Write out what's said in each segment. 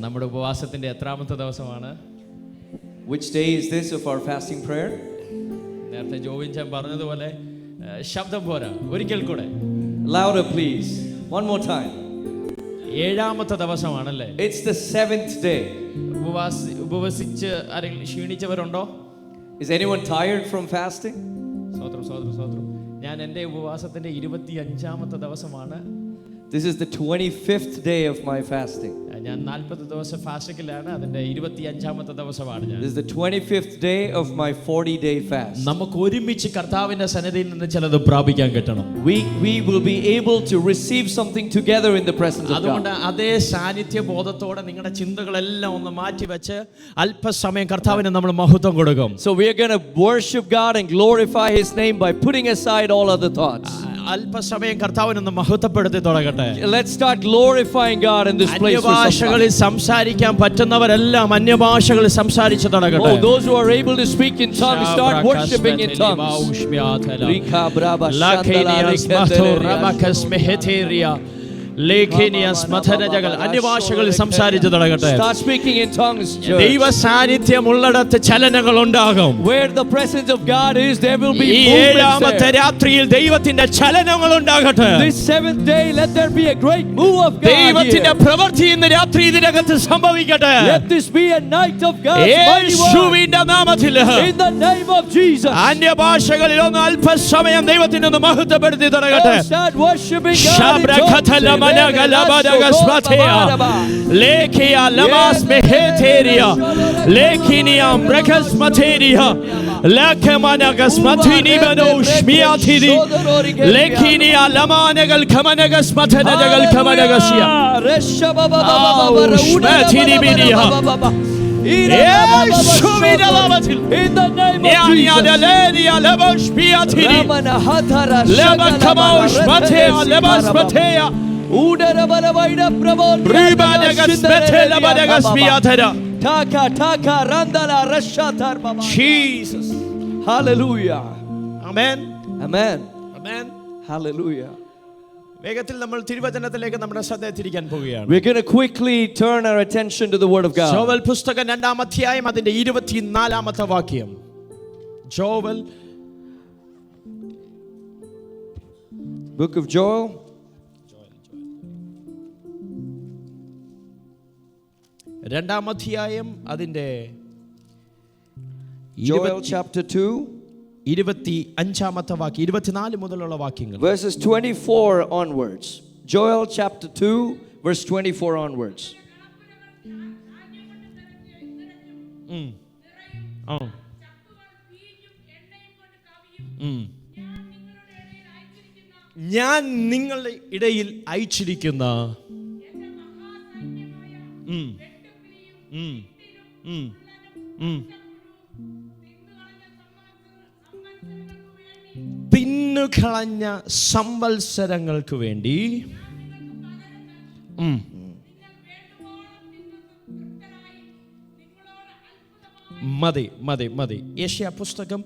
നമ്മുടെ ഉപവാസത്തിന്റെ എത്രാമത്തെ ദിവസമാണ്? Which day is this of our fasting prayer? നേരത്തെ ജോവിൻചൻ പറഞ്ഞതുപോലെ ശബ്ദം പോരാ, ഒരിക്കൽ കൂടെ. Louder please. One more time. ഏഴാമത്തെ ദിവസമാണല്ലേ? It's the 7th day. ഉപവസിച്ച് ആരെങ്കിലും ക്ഷീണിച്ചവരുണ്ടോ? Is anyone tired from fasting? സ്വതന്ത്രം. ഞാൻ എൻ്റെ ഉപവാസത്തിന്റെ 25ാമത്തെ ദിവസമാണ്. This is the 25th day of my fasting. ഞാൻ 40 ദിവസം ഫാസ്റ്റിംഗിലാണ്. അതിന്റെ 25ാമത്തെ ദിവസമാണ് ഞാൻ. This is the 25th day of my 40-day fast. നമുക്ക് ഒരുമിച്ച് കർത്താവിന്റെ സന്നിധിയിൽ നിന്ന് ചിലത് പ്രാപിക്കാൻ കിട്ടണം. We will be able to receive something together in the presence of God. അതുകൊണ്ട് അതേ സാന്നിധ്യ ബോധത്തോടെ നിങ്ങളുടെ ചിന്തകളെല്ലാം ഒന്ന് മാറ്റി വെച്ച് അല്പസമയം കർത്താവിന് നമ്മൾ മഹത്വം കൊടുക്കും. So we are going to worship God and glorify his name by putting aside all other thoughts. അല്പസമയം കർത്താവിനൊന്ന് മഹത്വപ്പെടുത്തി തുടങ്ങട്ടെ. Let's start glorifying God in this place. അന്യഭാഷകളിൽ സംസാരിക്കാൻ പറ്റുന്നവരെല്ലാം അന്യഭാഷകളിൽ സംസാരിച്ചു തുടങ്ങട്ടെ. Oh, those who are able to speak in tongues, start worshiping in tongues. അന്യഭാഷകളിൽ സംസാരിച്ചു തുടങ്ങട്ടെ. Start speaking in tongues. ദൈവ സാന്നിധ്യമുള്ളിടത്ത് ചലനങ്ങൾ ഉണ്ടാകും. Where the presence of God is, there will be ഈ ഏഴാമത്തെ രാത്രിയിൽ ദൈവത്തിന്റെ ചലനങ്ങൾ ഉണ്ടാകട്ടെ. This 7th day, let there be a great move of God. ദൈവത്തിന്റെ പ്രവൃത്തി ഇന്ന് രാത്രി ഇതിനകത്ത് സംഭവിക്കട്ടെ. Let this be a night of God's mighty work. യേശുവിന്റെ നാമത്തിൽ, in the name of Jesus. അന്യഭാഷകളിൽ ഒന്ന് അല്പസമയം ദൈവത്തിനെ ഒന്ന് മഹത്വപ്പെടുത്തി തുടങ്ങട്ടെ. Start worshiping God. Lekia lamas meheteria, lekiniam rekas materia, lekemanagas matini banosh miatiri, lekinia lamanagal kamanagas matanagal kamanagasia, matini bidia. In the name of Jesus. Hallelujah. Amen. Amen. Amen. Hallelujah. വേഗത്തിൽ നമ്മൾ തിരുവചനത്തിലേക്ക് നമ്മുടെ ശ്രദ്ധ തിരിക്കാൻ പോവുകയാണ്. We're going to quickly turn our attention to the word of God. Jovel പുസ്തകം 2-ാം അധ്യായം അതിന്റെ 24ാമത്തെ വാക്യം. Jovel, Book of Joel. രണ്ടാം അധ്യായം അതിന്റെ Joel chapter 2. 25ാമത്തെ വാക്യം, 24 മുതലുള്ള വാക്യങ്ങൾ. Verses 24 onwards. Joel chapter 2 verse 24 onwards. ഞാൻ നിങ്ങളുടെ ഇടയിൽ അയച്ചിരിക്കുന്ന തിന്നുകളഞ്ഞ സംവത്സരങ്ങൾക്ക് വേണ്ടി മതി. യെശയ്യാ പുസ്തകം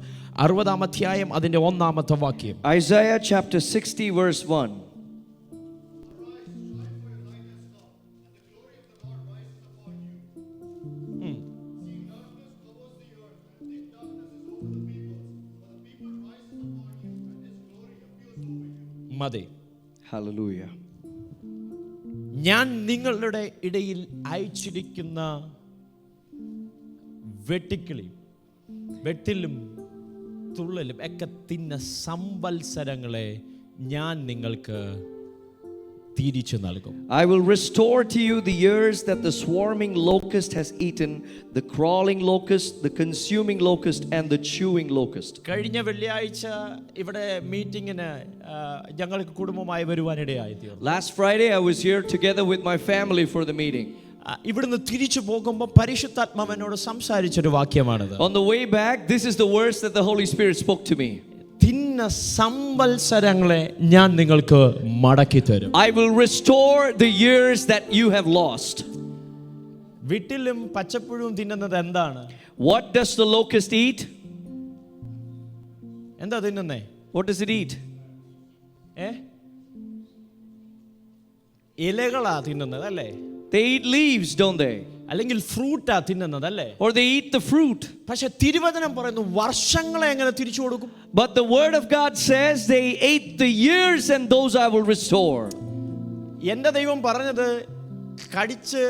60-ാം അധ്യായം അതിന്റെ 1-ാമത്തെ വാക്യം. Isaiah chapter 60 verse 1. മതി. Hallelujah. ഞാൻ നിങ്ങളുടെ ഇടയിൽ അയച്ചിരിക്കുന്ന വെട്ടിലും തുള്ളലും ഒക്കെ തിന്ന സംവത്സരങ്ങളെ ഞാൻ നിങ്ങൾക്ക് തിരിച്ചു നൽകും. I will restore to you the years that the swarming locust has eaten, the crawling locust, the consuming locust, and the chewing locust. കഴിഞ്ഞ വെള്ളിയാഴ്ച ഇവിടെ മീറ്റിംഗിന് ഞങ്ങൾക്ക് കുടുംബമായി വരുവാനിടയായി. Last Friday I was here together with my family for the meeting. ഇവിടുന്ന് തിരിച്ചു പോകുമ്പോൾ പരിശുദ്ധാത്മാവനോട് സംസാരിച്ചൊരു വാക്യമാണിത്. On the way back, this is the words that the Holy Spirit spoke to me. തിന്ന സംവത്സരങ്ങളെ ഞാൻ നിങ്ങൾക്ക് മടക്കി തരും. I will restore the years that you have lost. വിട്ടിലും പച്ചപ്പുഴുവും തിന്നുന്നത് എന്താണ്? What does the locust eat? എന്താ തിന്നുന്നേ? What does it eat? ഇലകളാ തിന്നുന്നത് അല്ലേ? They eat leaves, don't they? അല്ലെങ്കിൽ ഫ്രൂട്ടാ തിന്നുന്നത് അല്ലേ? Or they eat the fruit. പക്ഷെ തിരുവചനം പറയുന്നു വർഷങ്ങളെ എങ്ങനെ തിരിച്ചു കൊടുക്കും? But the word of God says they ate the years and those I will restore. എൻ്റെ ദൈവം പറഞ്ഞത് കടിച്ച്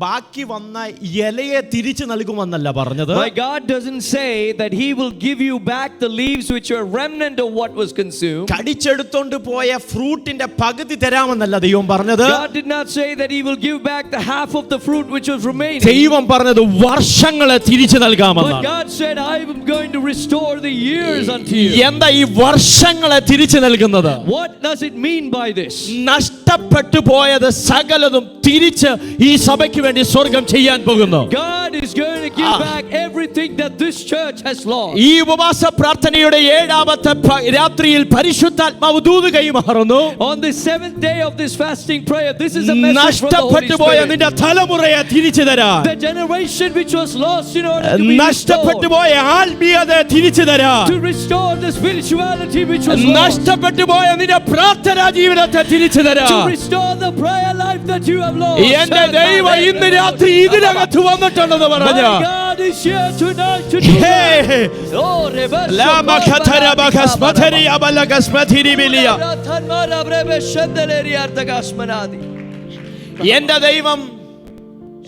ബാക്കി വന്ന ഇലയെ തിരിച്ചു നൽകുമെന്നല്ല പറഞ്ഞത്. My God doesn't say that he will give you back the leaves which are remnant of what was consumed. കടിച്ചെടുത്തോണ്ട് പോയ ഫ്രൂട്ടിന്റെ പകുതി തരാമെന്നല്ല ദൈവം പറഞ്ഞത്. God did not say that he will give back the half of the fruit which was remaining. ദൈവം പറഞ്ഞത് വർഷങ്ങളെ തിരിച്ചു നൽകാമെന്നാണ്. But God said, I am going to restore the years unto you. എന്താ ഈ വർഷങ്ങളെ തിരിച്ചു നൽകുന്നത്? What does it mean by this? നഷ്ടപ്പെട്ടു പോയത് സകലതും തിരിച്ച് ഈ സഭയ്ക്ക് വേണ്ടി സ്വർഗ്ഗം ചെയ്യാൻ പോകുന്നു. God is going to give back everything that this church has lost. ഈ ഉപവാസ പ്രാർത്ഥനയുടെ 7ാമത്തെ രാത്രിയിൽ പരിശുദ്ധാത്മാവ് ദൂത് കൈമാറുന്നു. On the 7th day of this fasting prayer, this is a message from the Holy നഷ്ടപ്പെട്ടു പോയ Spirit. നിന്റെ തലമുറയെ തിരിച്ചു തരാൻ, The generation which was lost in order to be നഷ്ടപ്പെട്ടു restored, പോയ ആത്മീയതയെ തിരിച്ചു തരാൻ, to restore the spirituality which was lost, നഷ്ടപ്പെട്ടു പോയ നിന്റെ പ്രാർത്ഥനാ ജീവിതത്തെ തിരിച്ചു തരാൻ, to restore the prayer life that you have lost. എന്റെ ദൈവം ഇന്ന് രാത്രി ഇതിനകത്ത് വന്നിട്ടുണ്ടെന്ന് പറഞ്ഞ My God is here tonight to do that. Oh,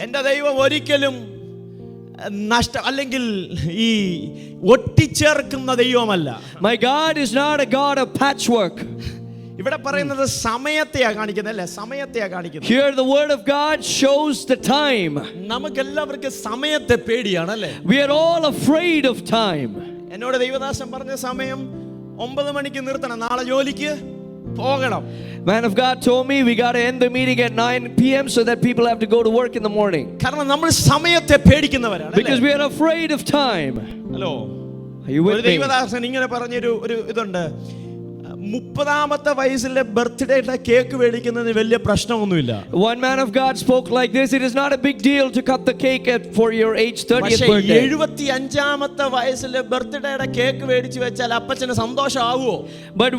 എന്റെ ദൈവം ഒരിക്കലും അല്ലെങ്കിൽ ഈ ഒട്ടിച്ചേർക്കുന്ന ദൈവമല്ല. My God is not a God of patchwork. ഇവിടെ പറയുന്നത് സമയത്തെയാ കാണിക്കുന്നത് അല്ലേ? സമയത്തെയാ കാണിക്കുന്നത്. Here the word of God shows the time. നമുക്കെല്ലാവർക്കും സമയത്തെ പേടിയാണ് അല്ലേ? We are all afraid of time. എന്നോട് ദൈവദാസൻ പറഞ്ഞ സമയം 9 മണിക്ക് നിർത്തണം, നാളെ ജോലിക്ക് പോകണം. Man of God told me we got to end the meeting at 9 p.m. so that people have to go to work in the morning. കാരണം നമ്മൾ സമയത്തെ പേടിക്കുന്നവരാണ്. Because we are afraid of time. Hello, Are you with me? ദൈവദാസൻ ഇങ്ങനെ പറഞ്ഞൊരു ഇതുണ്ട്. 30ാമത്തെ വയസ്സിലെ ബർത്ത്ഡേയുടെ cake മേടിക്കുന്നതിന് വലിയ പ്രശ്നമൊന്നുമില്ല. One man of God spoke like this: it is not a big deal to cut the cake for your age 30th birthday. 75ാമത്തെ വയസ്സിലെ ബർത്ത്ഡേയുടെ കേക്ക് മേടിച്ചു വെച്ചാൽ അപ്പച്ചന് സന്തോഷമാവുമോ? But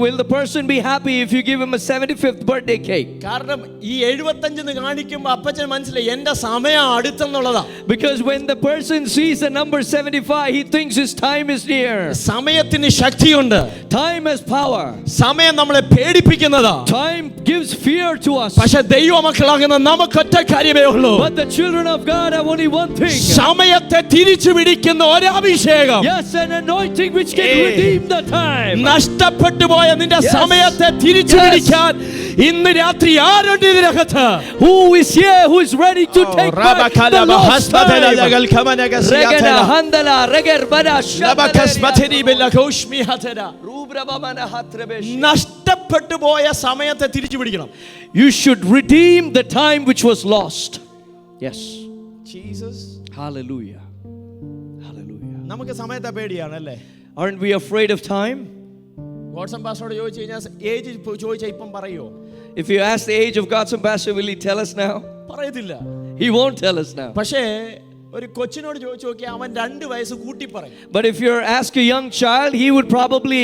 will the person be happy if you give him a 75th birthday cake? കാരണം ഈ 75 എന്ന് കാണിക്കുമ്പോൾ അപ്പച്ചന് മനസ്സിലായി എന്റെ സമയം അടുത്തെന്നുള്ളതാ. Because when the person sees the number 75, he thinks his time is near. സമയത്തിന് ശക്തിയുണ്ട്. Time has power. സമയം നമ്മളെ പേടിപ്പിക്കുന്നതാ. Time gives fear to us. പക്ഷേ ദൈവമക്കളാകുന്ന നമുക്ക് ഒറ്റ കാര്യമേ ഉള്ളൂ. But the children of God have only one thing. സമയത്തെ തിരിച്ചു പിടിക്കുന്ന ഒരു അഭിഷേകം. Yes, an anointing which can redeem the time. നഷ്ടപ്പെട്ടു പോയ നിന്റെ സമയത്തെ തിരിച്ചു പിടിക്കാൻ ഇന്ന് രാത്രി ആരുണ്ട് ഇതിനകത്ത്? Who is here who is ready to take back the lost time? Regana handala reger bada നഷ്ടപ്പെട്ടു പോയ സമയത്തെ തിരിച്ചു പിടിക്കണം. You should redeem the time which was lost. Yes. Jesus. Hallelujah. Hallelujah. നമുക്ക് സമയത്തെ പേടിയാണ് അല്ലേ? Aren't we afraid of time? Godson പാസ്റ്ററോട് ചോദിച്ചു കഴിഞ്ഞാൽ ഏജ് ചോദിച്ചാൽ ഇപ്പം പറയോ? If you ask the age of God's ambassador, will he tell us now? പറയത്തില്ല. He won't tell us now. പക്ഷേ ഒരു കൊച്ചിനോട് ചോദിച്ചു നോക്കിയാൽ അവൻ 2 വയസ്സ് കൂട്ടി പറയും. But if you ask a young child, he would probably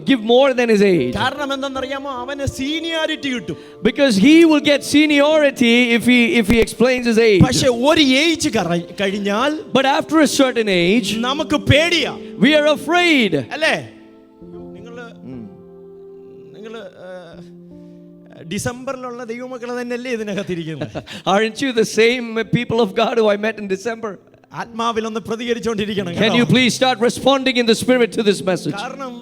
give more than his age. കാരണം എന്തെന്നറിയാമോ? അവന് സീനിയോറിറ്റി കിട്ടും. Because he will get seniority if he explains his age. പക്ഷേ ഒരു ഏജ് കഴിഞ്ഞാൽ, but after a certain age, നമുക്ക് പേടിയാ. we are afraid. അല്ലേ? ഡിസംബറിലുള്ള ദൈവമക്കളെ തന്നെയല്ലേ ഇതിനകത്തിരിക്കുന്നത്? Aren't you the same people of God who I met in December? ആത്മാവിൽ ഒന്ന് പ്രതികരിച്ചുകൊണ്ടിരിക്കണം. Can you please start responding in the spirit to this message? കാരണം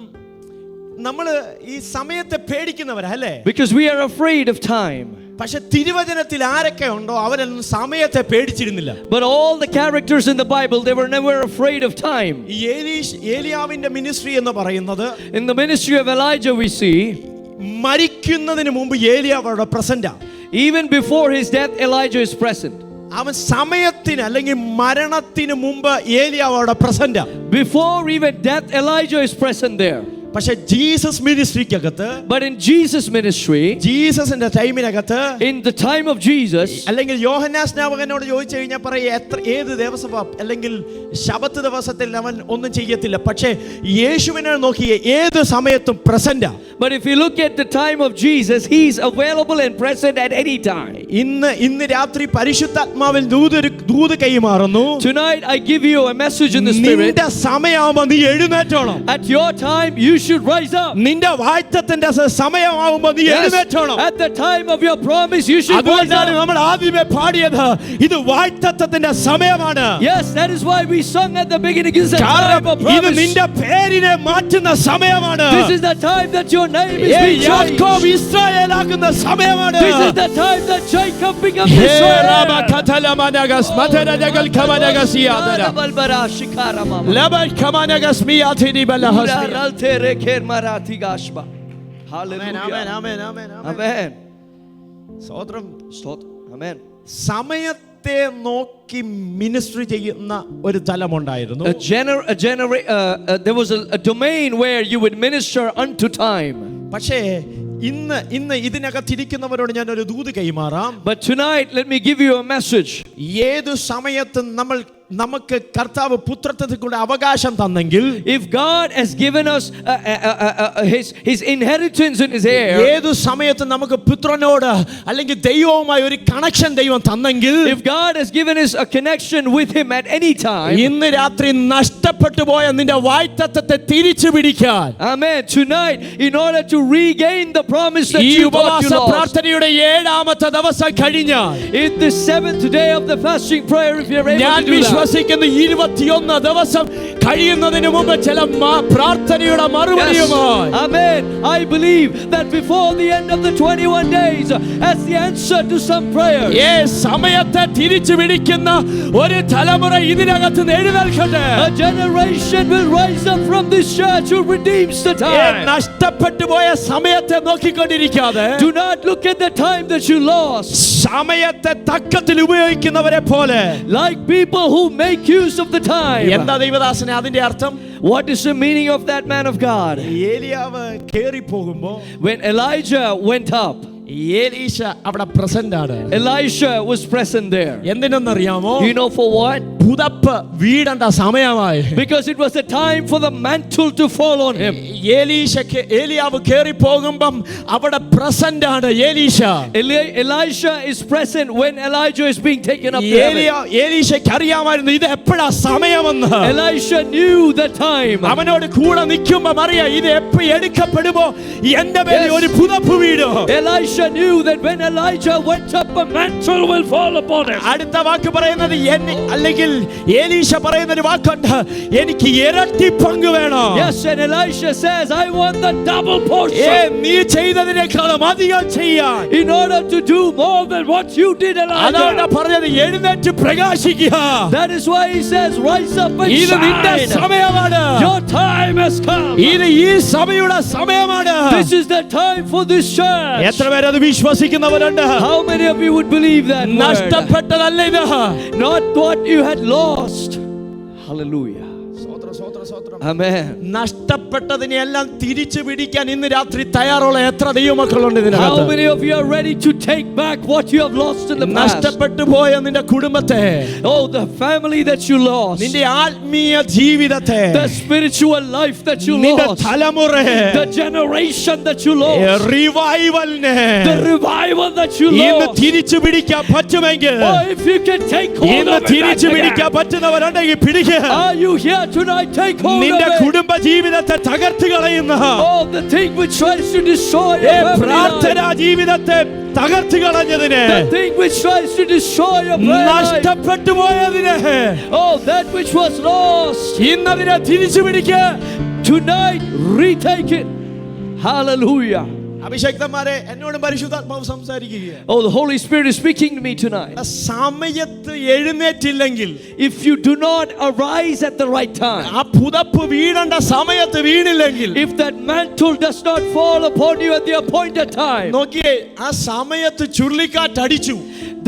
നമ്മൾ ഈ സമയത്തെ പേടിക്കുന്നവരാ അല്ലേ? Because we are afraid of time. പക്ഷെ തിരുവചനത്തിൽ ആരൊക്കെ ഉണ്ടോ അവരൊന്നും സമയത്തെ പേടിച്ചിരുന്നില്ല. But all the characters in the Bible, they were never afraid of time. ഏലിയാവിന്റെ മിനിസ്ട്രി എന്ന് പറയുന്നത്, in the ministry of Elijah we see, മരിക്കുന്നതിന് മുമ്പ് ഏലിയാവ് അവിടെ പ്രസന്റാ. even before his death Elijah is present. അവൻ സമയത്തിന് അല്ലെങ്കിൽ മരണത്തിന് മുമ്പ് ഏലിയാവ് അവിടെ പ്രസന്റാ. before even death Elijah is present there. പക്ഷെ ജീസസ് മിനിസ്ട്രിക്കകത്ത്, But in Jesus' ministry, ജീസസിന്റെ ടൈമിനകത്ത്, in the time of Jesus, അല്ലെങ്കിൽ യോഹന്നാൻ സ്നാപകനോട് ചോദിച്ചു കഴിഞ്ഞാൽ പറയും ഏത് ദിവസം അല്ലെങ്കിൽ ശബത്ത് ദിവസത്തിൽ അവൻ ഒന്നും ചെയ്യത്തില്ല. പക്ഷേ യേശുവിനെ നോക്കിയ ഏത് സമയത്തും പ്രസന്റാ. but if you look at the time of Jesus, he's available and present at any time. ഇന്ന് രാത്രി പരിശുദ്ധാത്മാവിൽ ദൂത് കൈമാറുന്നു. Tonight I give you a message in the spirit. നിന്റെ സമയമാകുമ്പോൾ നീ എഴുന്നേറ്റോണം. At your time you should rise up. നിന്റെ വാഗ്ദത്തത്തിന്റെ സമയമാകുമ്പോൾ നീ എഴുന്നേറ്റോണം. At the time of your promise you should rise അതുകൊണ്ടാണ് up. നമ്മൾ ആദ്യമേ പാടിയത് ഇത് വാഗ്ദത്തത്തിന്റെ സമയമാണ്. Yes, that is why we sung at the beginning. It's the time of ഇത് promise. നിന്റെ പേരിനെ മാറ്റുന്ന സമയമാണ്. This is the time that your name is being changed. യാക്കോബ് ഇസ്രായേലാകുന്ന സമയമാണ്. This is the time that Jacob becomes Israel. Hallelujah. Amen. Amen. സമയത്തെ നോക്കി ministry ചെയ്യുന്ന ഒരു തലമുണ്ടായിരുന്നു. There was a domain where you would minister unto time. പക്ഷേ ഇന്ന് ഇതിനകത്തിരിക്കുന്നവരോട് ഞാൻ ഒരു ദൂത് കൈമാറാം. But tonight let me give you a message. ഏതു സമയത്തും നമുക്ക് കർത്താവ് പുത്രത്വത്തിൽ കൂടെ അവകാശം തന്നെങ്കിൽ, if God has given us his inheritance in his heir, ഏതു സമയത്തും നമുക്ക് പുത്രനോട് അല്ലെങ്കിൽ ദൈവവുമായി ഒരു കണക്ഷൻ ദൈവം തന്നെങ്കിൽ, if God has given us a connection with him at any time, ഇന്ന് രാത്രി നഷ്ടപ്പെട്ടു പോയ നിന്റെ വാഗ്ദത്തത്തെ തിരിച്ചു പിടിക്കാൻ, amen, tonight in order to regain the promise that ഈ you thought you ഉപവാസ lost, പ്രാർത്ഥനയുടെ 7ാമത്തെ ദിവസം കഴിഞ്ഞാൽ, in the 7th day of the fasting prayer, if you're able to do that, വിശ്വസിക്കുന്ന 21 ദിവസം കഴിയുന്നതിന് മുമ്പ് ചില പ്രാർത്ഥനയുടെ മറുപടിയുമായി, amen, I believe that before the end of the 21 days as the answer to some prayers, സമയത്തെ തിരിച്ചു പിടിക്കുന്ന ഒരു തലമുറ ഇതിനകത്ത് എഴുന്നേൽക്കട്ടെ. a generation will rise up from this church who redeems the time. നഷ്ടപ്പെട്ടു പോയ സമയത്തെ നോക്കിക്കൊണ്ടിരിക്കാതെ, do not look at the time that you lost, സമയത്തെ തക്കത്തിൽ ഉപയോഗിക്കുന്നവരെ പോലെ, like people who make use of the time. എന്താ ദൈവദാസനെ അതിന്റെ അർത്ഥം? What is the meaning of that, man of God? ഏലിയാവ് കേറി പോകുമ്പോ, When Elijah went up, Elisha അവിടെ പ്രസന്റ് ആണ്. Elisha was present there. എന്തിനെന്നറിയാമോ? You know for what? പുതപ്പ് വീടേണ്ട സമയമായി. Because it was a time for the mantle to fall on him. ഏലിയാവ് കേറി പോകുമ്പം അവിടെ പ്രസന്റ് ആണ് Elisha. Elisha is present when Elijah is being taken up to heaven. ഏലീശയ്ക്ക് അറിയാമായിരുന്നു ഇത് എപ്പോഴാ സമയമെന്ന്. Elisha knew the time. അവനോട് കൂടെ നിൽക്കുമ്പോ അറിയാം ഇത് എപ്പോ എടുക്കപ്പെടുമ്പോ എന്റെ മേലെ ഒരു പുതപ്പ് വീഴും. Elisha knew that when Elijah went up, a mantle will fall upon him. അടുത്ത വാക്ക് പറയുന്നത് അല്ലെങ്കിൽ ഏലീശ പറയുന്ന ഒരു വാക്കുണ്ട്, എനിക്ക് ഇരട്ടി പങ്ക് വേണം. Yes, and Elisha says, I want the double portion. നീ ചെയ്തതിനേക്കാളും അധികം ചെയ്യാൻ, in order to do more than what you did, Elijah. അതാണ് പറഞ്ഞത് എഴുന്നേറ്റ് പ്രകാശിക്കുക. That is why he says, rise up and ഇത് നിന്റെ shine. സമയമാണ്. Your time has come. ഇത് ഈ സഭയുടെ സമയമാണ്. This is the time for this church. എത്ര പേര് അത് വിശ്വസിക്കുന്നവരുണ്ട്? How many of you would believe that word? നഷ്ടപ്പെട്ടതല്ല ഇത്. Not what you had lost. Hallelujah. Amen. നഷ്ടപ്പെട്ടതിനെ എല്ലാം തിരിച്ചു പിടിക്കാൻ ഇന്ന് രാത്രി തയ്യാറുള്ള എത്ര ദൈവമക്കളുണ്ട് ഇതിനകത്ത്? How many of you are ready to take back what you have lost in the past? നഷ്ടപ്പെട്ടു പോയ നിന്റെ കുടുംബത്തെ, oh, the family that you lost, നിന്റെ ആത്മീയ ജീവിതത്തെ, the spiritual life that you നിന്റെ lost, തലമുറയെ, the generation that you lost, റിവൈവലിനെ the revival that you ഇന്ന് lost. തിരിച്ചു പിടിക്കാൻ പറ്റുമെങ്കിൽ, Oh, if you can take hold ഇന്ന് of it തിരിച്ചു back പിടിക്കാൻ again. പറ്റുന്നവരുണ്ടെങ്കിൽ പിടിക്കുക. Are you here tonight? Take hold of നിന്റെ it. കുടുംബ ജീവിതത്തെ തകർത്ത് കളയുന്ന, Oh, the thing which tries to destroy your family പ്രാർത്ഥനാ life. ജീവിതത്തെ തകർത്ത് കളഞ്ഞതിനെ, The thing which tries to destroy your prayer life. നഷ്ടപ്പെട്ടു പോയതിനെ, Oh, that which was lost. ഇന്നതിനെ തിരിച്ചു പിടിക്കുക. Tonight, retake it. Hallelujah. അഭിഷേക്തന്മാരെ, എന്നോടും പരിശുദ്ധാത്മാവ് സംസാരിക്കുകയാണ്. Oh, the Holy Spirit is speaking to me tonight. സമയത്ത് എഴുന്നേറ്റില്ലെങ്കിൽ, If you do not arise at the right time, ആ പുതപ്പ് വീഴേണ്ട സമയത്ത് വീണില്ലെങ്കിൽ, if that mantle does not fall upon you at the appointed time, നോക്കിയേ, ആ സമയത്ത് ചുഴലിക്കാറ്റ് അടിച്ചു.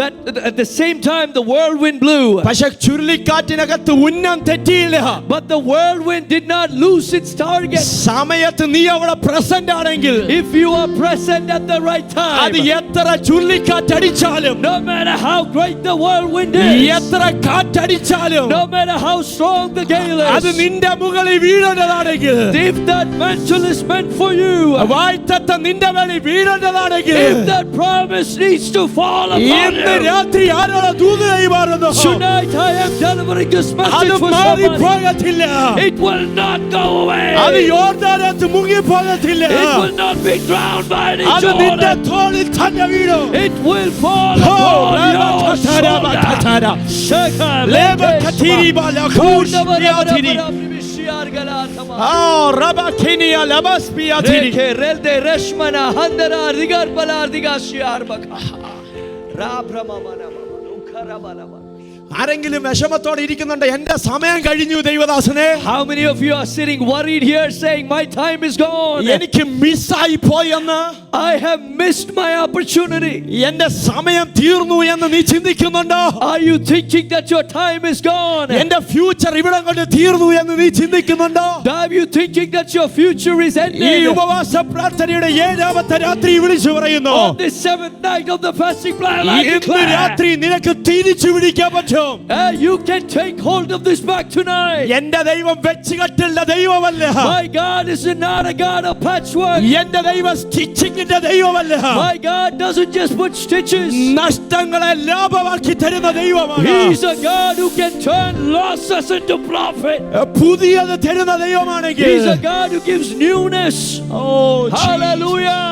that at the same time the whirlwind blew. പക്ഷെ ചുഴലിക്കാറ്റിനകത്ത് ഉന്നം തെറ്റിയില്ല. But the whirlwind did not lose its target. സമയത്ത് നീ അവിടെ പ്രസന്റ് ആണെങ്കിൽ, If you are present at the right time, അത് എത്ര ചുഴലിക്കാറ്റടിച്ചാലും, no matter how great the whirlwind is, എത്ര കാറ്റടിച്ചാലും, no matter how strong the gale അത് is, നിന്റെ മുകളിൽ വീഴേണ്ടതാണെങ്കിൽ, if that mantle is meant for you, വായ്ത്തത്തം നിന്റെ മേളിൽ വീഴേണ്ടതാണെങ്കിൽ, if that promise needs to fall upon ഇന്ന് you, രാത്രി ആരോട് ദൂത് കൈമാറുന്നു, tonight I am delivering this അത് message for somebody. മാറിപ്പോകത്തില്ല. It will not go away. അത് യോർദാനത്ത് മുങ്ങിപ്പോകത്തില്ല. It will not be drowned by the അത് നിന്റെ Jordan. തോളിൽ തന്നെ വീഴും. It will fall Oh, upon Leva your Katara Bakatara. shoulder. Leva Katiri Balakush Biatiri. Oh, Rabakinia Labas Biatiri. Relde Reshmana Handara Rigar Balar Digashiar Baka. Rabramamana Ukarabalaba. ആരെങ്കിലും വിഷമത്തോടെ ഇരിക്കുന്നുണ്ട്, എന്റെ സമയം കഴിഞ്ഞു ദൈവദാസനെ, How many of you are sitting worried here saying my time is gone? എനിക്ക് മിസ്സായി പോയെന്ന്, I have missed my opportunity. എന്റെ സമയം തീർന്നു എന്ന് നീ ചിന്തിക്കുന്നുണ്ടോ? Are you thinking that your time is gone? എന്റെ ഫ്യൂച്ചർ ഇവിടെ കൊണ്ട് തീർന്നു എന്ന് നീ ചിന്തിക്കുന്നുണ്ടോ? Are you thinking that your future is ഈ ended? ഉപവാസ പ്രാർത്ഥനയുടെ 7ാമത്തെ രാത്രി വിളിച്ചു പറയുന്നു, On this 7th night of the fasting plan, I ഇന്ന് declare, രാത്രി നിനക്ക് തിരിച്ചു പിടിക്കാൻ പറ്റും. you can take hold of this back tonight. എന്റെ ദൈവം വെച്ചുകെട്ടുള്ള ദൈവമല്ല. My God is not a God of patchwork. എന്റെ ദൈവം സ്റ്റിച്ചിങ്ങിന്റെ ദൈവമല്ല. My God doesn't just put stitches. നഷ്ടങ്ങളെ ലാഭമാക്കി തരുന്ന ദൈവമാണ്. He's a God who can turn losses into profit. പുതിയത് തരുന്ന ദൈവമാണെങ്കിൽ, He's a God who gives newness. Oh, Hallelujah.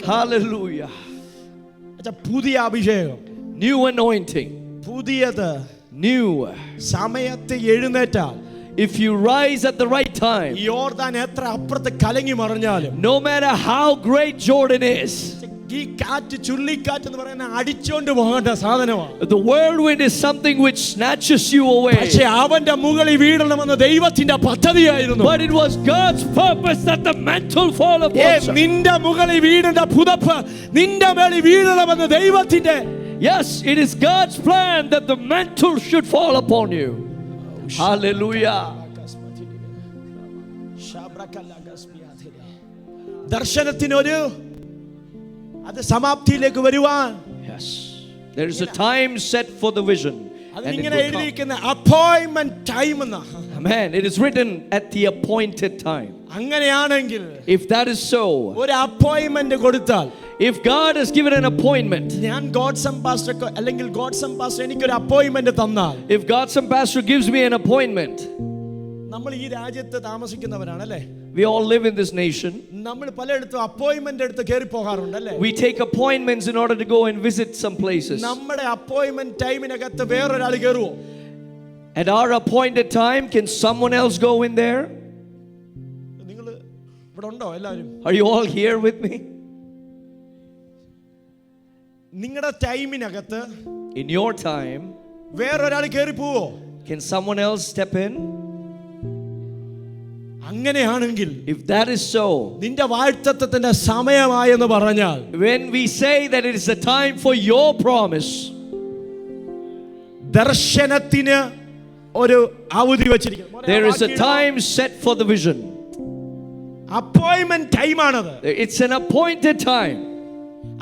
Hallelujah. പുതിയ അഭിഷേകം, New anointing. പുതിയത്. New. സമയത്ത് എഴുന്നേറ്റാൽ, If you rise at the right time, യോർദാൻ എത്ര അപ്പുറത്ത് കലങ്ങി മറിഞ്ഞാലും, no matter how great Jordan is, ഈ കാറ്റ്, ചുഴലിക്കാറ്റ് എന്ന് പറയുന്ന അടിച്ചോണ്ട് പോകേണ്ട സാധനമാണ്. the whirlwind is something which snatches you away. പക്ഷേ അവന്റെ മുകളിൽ വീഴണമെന്ന് ദൈവത്തിന്റെ പദ്ധതിയായിരുന്നു. But it was God's purpose that the mantle fall upon you. നിന്റെ മുകളിൽ വീഴേണ്ട പുതപ്പ് നിന്റെ മേളിൽ വീഴണമെന്ന് ദൈവത്തിന്റെ. Yes, it is God's plan that the mantle should fall upon you. Hallelujah. ദർശനത്തിനൊരു അത് സമാപ്തിയിലേക്ക് വരുവാൻ, Yes, there is a time set for the vision. And it അതിങ്ങനെ will come. എഴുതിയിരിക്കുന്ന അപ്പോയിന്റ്മെന്റ് ടൈം എന്നാ. Amen. It is written at the appointed time. അങ്ങനെയാണെങ്കിൽ If that is so, ഒരു appointment കൊടുത്താൽ, if God has given an appointment, ഞാൻ ഗോഡ്സം pastor അല്ലെങ്കിൽ ഗോഡ്സം pastor എനിക്കൊരു appointment തന്നാൽ, if God's pastor gives me an appointment, നമ്മൾ ഈ രാജ്യത്ത് താമസിക്കുന്നവരാണ് അല്ലേ, we all live in this nation. നമ്മൾ പലയിടത്തും അപ്പോയിന്റ്മെന്റ് എടുത്ത് കയറി പോകാറുണ്ട് അല്ലേ. We take appointments in order to go and visit some places. നമ്മുടെ അപ്പോയിന്റ്മെന്റ് ടൈമിനകത്ത് വേറൊരാൾ കയറുവോ? At our appointed time, can someone else go in there? നിങ്ങൾ ഇവിടെ ഉണ്ടോ എല്ലാവരും? Are you all here with me? നിങ്ങളുടെ ടൈമിനകത്ത് In your time, വേറൊരാൾ കയറി പോവോ? can someone else step in? അങ്ങനെയാണെങ്കിൽ, If that is so, നിന്റെ വാഴ്ത്തത്വത്തിന്റെ സമയമായെന്ന് പറഞ്ഞാൽ, when we say that it is the time for your promise, ദർശനത്തിന് ഒരു അവധി വെച്ചിരിക്കുന്നു. there is a time set for the vision. Appointment ടൈമാണത്. It's an appointed time.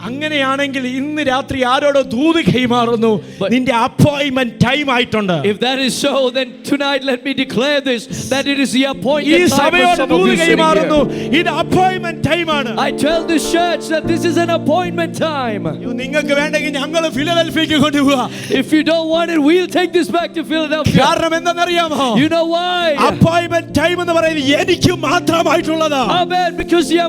അങ്ങനെയാണെങ്കിൽ ഇന്ന് രാത്രി ആരോട് ദൂത് കൈമാറുന്നു, നിന്റെ അപ്പോയിന്റ്മെന്റ് ടൈം ആയിട്ടുണ്ട്. If that is so, then tonight let me declare this, that it is the ഈ appointed time for സഭയോട് some of Doot you sitting കൈമാറുന്നു, here. ഇത് അപ്പോയിന്റ്മെന്റ് ടൈമാണ്. I tell this church that this is an appointment time. നിങ്ങൾക്ക് വേണ്ടെങ്കിൽ ഞങ്ങൾ ഫിലദൽഫിയക്ക് കൊണ്ടുപോവാ. If you don't want it, we'll take this back to Philadelphia. കാരണം എന്താണെന്നറിയാമോ? You know why? Appointment time എന്ന് പറയുന്നത് എനിക്ക് മാത്രമായിട്ടുള്ളതാ. Amen. Because the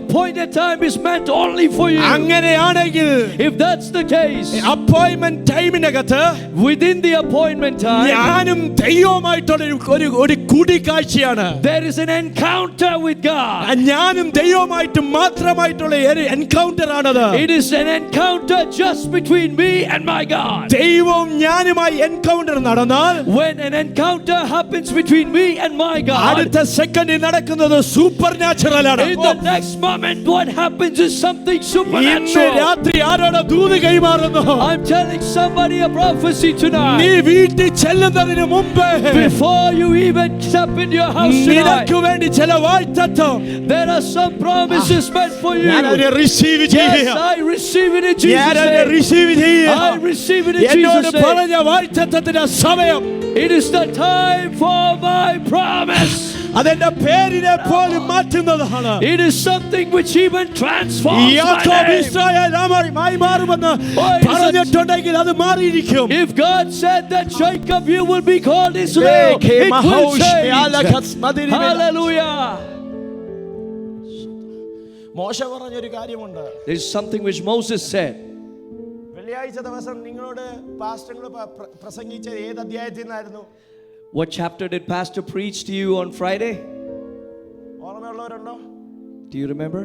appointed time is meant only for you. അങ്ങനെ അങ്ങനെയാണെങ്കിൽ if that's the case, appointment ടൈമിനകത്ത് within the appointment time, ഞാനും ദൈവവുമായിട്ടുള്ള ഒരു കൂടിക്കാഴ്ചയാണ്. there is an encounter with God. ഞാനും ദൈവവുമായിട്ട് മാത്രമായിട്ടുള്ള ഒരു എൻകൗണ്ടർ ആണത്. It is an encounter just between me and my God. ദൈവവും ഞാനുമായി എൻകൗണ്ടർ നടന്നാൽ, When an encounter happens between me and my God, അടുത്ത സെക്കൻഡിൽ നടക്കുന്നത് സൂപ്പർ നാച്ചുറൽ ആണ്. in the next moment what happens is something ഇന്ന് supernatural. രാത്രി ആരോട് ദൂത് കൈമാറുന്നു? I'm telling somebody a prophecy നീ tonight. വീട്ടിൽ ചെല്ലുന്നതിന് മുമ്പ് Before you even step in your house tonight, നിനക്ക് വേണ്ടി ചില വാഗ്ദത്തം there are some promises meant for you. ഞാൻ അതിനെ റിസീവ് Yes, ചെയ്യുക. I receive it in Jesus' ഞാൻ അതിനെ name. റിസീവ് ചെയ്യുക. I receive it in എന്നോട് Jesus' name. പറഞ്ഞ വാഗ്ദത്തത്തിന്റെ സമയം, It is the time for my promise. അതെന്റെ പേരിനെ പോലും മാറ്റുന്നതാണ്. It is something which even transforms my യാക്കോബ് name. ഇസ്രായേലായി മാറുമെന്ന് Oh, it is പറഞ്ഞിട്ടുണ്ടെങ്കിൽ അത് മാറിയിരിക്കും. If God said that Jacob you will be called Israel, it will change. Hallelujah. മോശ പറഞ്ഞൊരു കാര്യമുണ്ട്. There is something which Moses said. വെള്ളിയാഴ്ച ദിവസം നിങ്ങളോട് പാസ്റ്റർ പ്രസംഗിച്ച ഏത് അധ്യായത്തിൽ നിന്നായിരുന്നു? What chapter did Pastor preach to you on Friday? ഓർമ്മയുള്ളവരുണ്ടോ? Do you remember?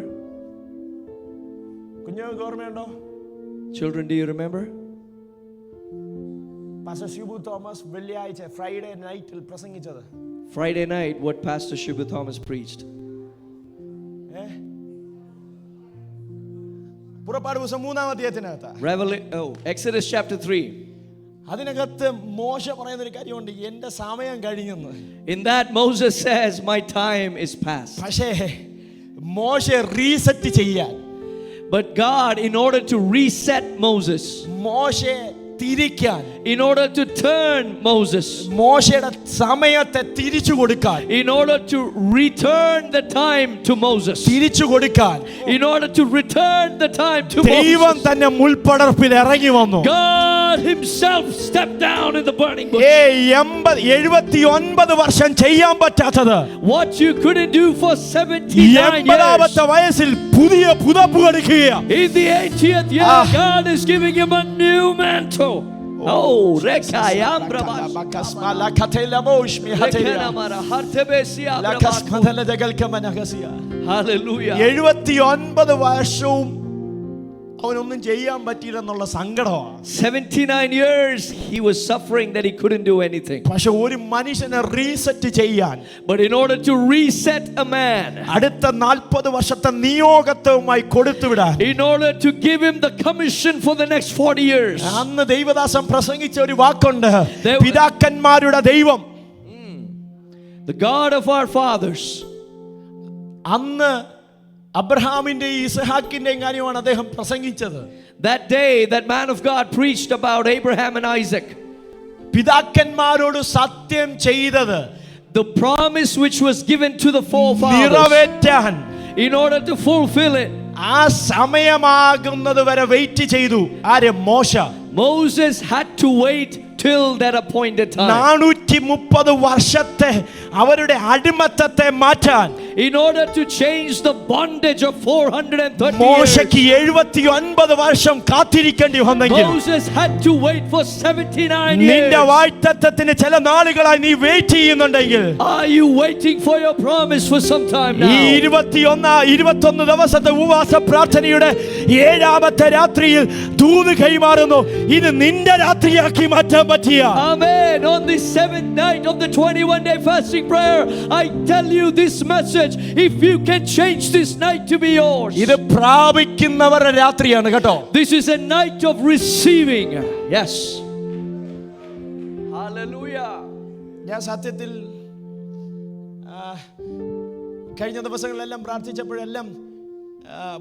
കുഞ്ഞുങ്ങൾക്ക് ഓർമ്മയുണ്ടോ? Children, do you remember? Pastor Shibu Thomas വെള്ളിയാഴ്ച ഫ്രൈഡേ നൈറ്റിൽ പ്രസംഗിച്ചത്. Friday night, what Pastor Shibu Thomas preached. പുറപ്പാട് പുസ്തകം 3-ാം അധ്യായത്തിനകത്ത് Exodus chapter 3. അതിനകത്ത് മോശ പറയുന്ന ഒരു കാര്യമുണ്ട്, എന്റെ സമയം കഴിഞ്ഞെന്ന്. In that Moses says, my time is past. പക്ഷേ മോശ റീസെറ്റ് ചെയ്യാൻ, But God, in order to reset Moses, മോശെ തിരിക്കാൻ, in order to turn Moses, മോശയുടെ സമയത്തെ തിരിച്ചു കൊടുക്കാൻ, in order to return the time to Moses, തിരിച്ചു കൊടുക്കാൻ, in order to return the time to ദൈവം Moses, തന്നെ മുൾപ്പടർപ്പിൽ ഇറങ്ങി വന്നു. God himself stepped down in the burning bush. 79 വർഷം ചെയ്യാൻ പറ്റാത്തത് What you couldn't do for 79 years, 80-ാമത്തെ വയസ്സിൽ പുതിയ പുതപ്പ് കൊടുക്കുക. in the 80th year, God is giving him a new mantle. Oh, rekayam brabas. Hallelujah. 79 വർഷവും അവനൊന്നും ചെയ്യാൻ പറ്റിയില്ലെന്നുള്ള സങ്കടമാണ്. 79 years he was suffering that he couldn't do anything. പക്ഷെ ഒരു മനുഷ്യനെ റീസെറ്റ് ചെയ്യാൻ, But in order to reset a man, അടുത്ത 40 വർഷത്തെ നിയോഗത്വമായി കൊടുത്തുവിടാൻ, in order to give him the commission for the next 40 years, അന്ന് ദൈവദാസൻ പ്രസംഗിച്ച ഒരു വാക്കുണ്ട്, There- പിതാക്കന്മാരുടെ ദൈവം. the God of our fathers, അന്ന് അബ്രഹാമിന്റെ ഇസ്ഹാക്കിന്റെയും കാര്യമാണ് അദ്ദേഹം പ്രസംഗിച്ചത്. that day that man of God preached about Abraham and Isaac, പിതാക്കന്മാരോട് സത്യം ചെയ്തത് the promise which was given to the forefathers, നിറവേറ്റാൻ in order to fulfill it, ആ സമയമാകുന്നത് വരെ വെയിറ്റ് ചെയ്തു. ആര്? മോശ. Moses had to wait till that appointed time. 430 വർഷത്തെ അവരുടെ അടിമത്തത്തെ മാറ്റാൻ In order to change the bondage of 430 years, മോശയ്ക്ക് 79 വർഷം കാത്തിരിക്കേണ്ടി വന്നെങ്കിൽ, Moses had to wait for 79 നിന്റെ years. വാഗ്ദത്തത്തിന് ചില നാളുകളായി നീ വെയിറ്റ് ചെയ്യുന്നുണ്ടെങ്കിൽ, Are you waiting for your promise for some time ഈ now? 21 ദിവസത്തെ ഉപവാസ പ്രാർത്ഥനയുടെ 7-ാമത്തെ രാത്രിയിൽ ദൂത് കൈമാറുന്നു, ഇത് നിന്റെ രാത്രിയാക്കി മാറ്റാൻ പറ്റിയ. Amen. On the 7th night of the 21-day fasting prayer, I tell you this message. If you can change this night to be yours, ഇത് പ്രാപിക്കുന്നവരുടെ രാത്രിയാണ് കേട്ടോ. this is a night of receiving. Yes. Hallelujah. ഞാൻ സത്യത്തിൽ കഴിഞ്ഞ ദിവസങ്ങളിലെല്ലാം പ്രാർത്ഥിച്ചപ്പോഴെല്ലാം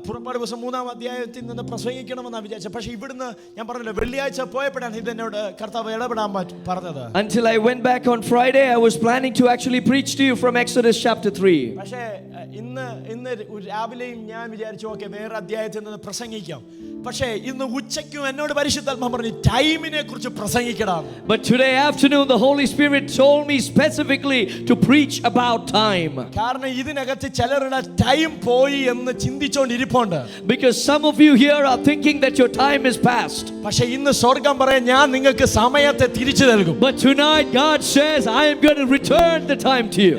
പുറപ്പാട് ദിവസം 3-ാം അധ്യായത്തിൽ നിന്ന് പ്രസംഗിക്കണമെന്നാണ് വിചാരിച്ചത്. പക്ഷെ ഇവിടുന്ന് ഞാൻ പറഞ്ഞല്ലോ, വെള്ളിയാഴ്ച പോയപ്പോഴാണ് ഇതെന്നോട് കർത്താവ് ഇടപെടാൻ പറഞ്ഞത്. Until I went back on Friday, I was planning to actually preach to you from Exodus chapter 3. പക്ഷേ ഇന്ന് രാവിലെയും ഞാൻ വിചാരിച്ചു ഓക്കെ വേറെ അധ്യായത്തിൽ നിന്ന് പ്രസംഗിക്കാം. പക്ഷേ ഇന്ന് ഉച്ചയ്ക്കും എന്നോട് പരിശുദ്ധാത്മാവ് പറഞ്ഞു ടൈമിനെ കുറിച്ച് പ്രസംഗിക്കണം. But today afternoon the Holy Spirit told me specifically to preach about time. കാരണം ഇതിനകത്ത് ചിലരുടെ ടൈം പോയി എന്ന് ചിന്തിച്ചുകൊണ്ടിരിപ്പുണ്ട്. Because some of you here are thinking that your time is past. പക്ഷേ ഇന്ന് സ്വർഗ്ഗം പറയാൻ ഞാൻ നിങ്ങൾക്ക് സമയത്തെ തിരിച്ചു നൽകും. But tonight God says I am going to return the time to you.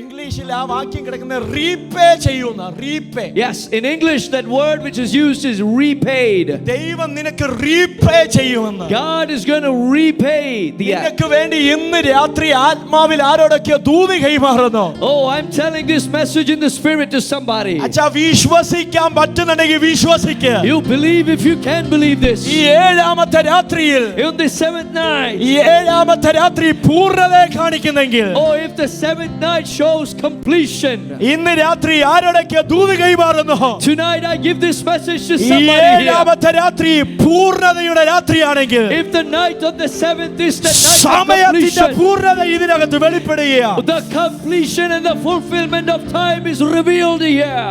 ഇംഗ്ലീഷിൽ ആ വാക്യം കിടക്കുന്ന റീപേ ചെയ്യുന്ന repay. Yes, in English that word which is used is repaid. ദൈവം നിനക്ക് റീപേ ചെയ്യുമെന്ന്. God is going to repay the act. നിനക്ക് വേണ്ടി ഇന്ന് രാത്രി ആത്മാവിൽ ആരോടൊക്കെ ദൂത് കൈമാറുന്നു. Oh, I'm telling this message in the spirit to somebody. അച്ഛാ വിശ്വസിക്കാൻ പറ്റുന്നുണ്ടെങ്കിൽ വിശ്വസിക്ക്. You believe if you can believe this. ഈ ഏഴാമത്തെ രാത്രിയിൽ On the seventh night. ഈ ഏഴാമത്തെ രാത്രി പൂർണ്ണതയെ കാണിക്കുന്നെങ്കിൽ Oh, if the seventh night shows completion. ഇന്ന് രാത്രി ആരോടൊക്കെ ദൂത് കൈമാറുന്നു. Tonight I give this message to ഈ somebody here. ഏഴാമത്തെ രാത്രി പൂർണ്ണതയുടെ രാത്രിയാണെങ്കിൽ If the night of the seventh is the night of സമയത്തിന്റെ completion, പൂർണ്ണത ഇതിനകത്ത് വെളിപ്പെടുകയാണ്. the completion and the fulfillment of time is revealed here.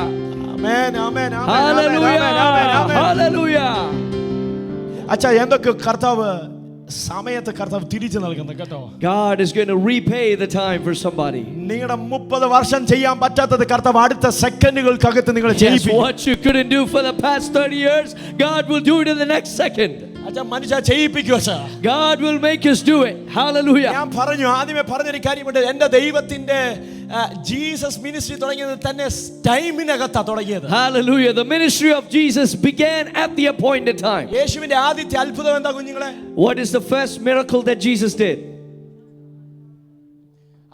Amen amen amen Hallelujah. Amen amen. Hallelujah. അച്ഛാ എന്തൊക്കെ കർത്താവ് സമയത്ത് കർത്താവ് തിരിച്ചു നൽകുന്നു കേട്ടോ. God is going to repay the time for somebody. നിങ്ങളുടെ 30 വർഷം ചെയ്യാൻ പറ്റാത്തത് കർത്താവ് അടുത്ത സെക്കൻഡുകൾക്കകത്ത് നിങ്ങളെ Yes, ചെയ്യിപ്പിക്കും. what you couldn't do for the past 30 years, God will do it in the next second. അച്ഛാ മനുഷ്യ ചെയ്യിപ്പിക്കും അച്ഛാ. God will make us do it. Hallelujah. ഞാൻ ആദ്യമേ പറഞ്ഞൊരു കാര്യമുണ്ട്. എൻ്റെ ദൈവത്തിന്റെ ജീസസ് മിനിസ്ട്രി തുടങ്ങിയത് തന്നെ ടൈമിനകത്താ തുടങ്ങിയത്. Hallelujah. The ministry of Jesus began at the appointed time. യേശുവിന്റെ ആദ്യത്തെ അത്ഭുതം എന്താ കുഞ്ഞുങ്ങളെ? What is the first miracle that Jesus did?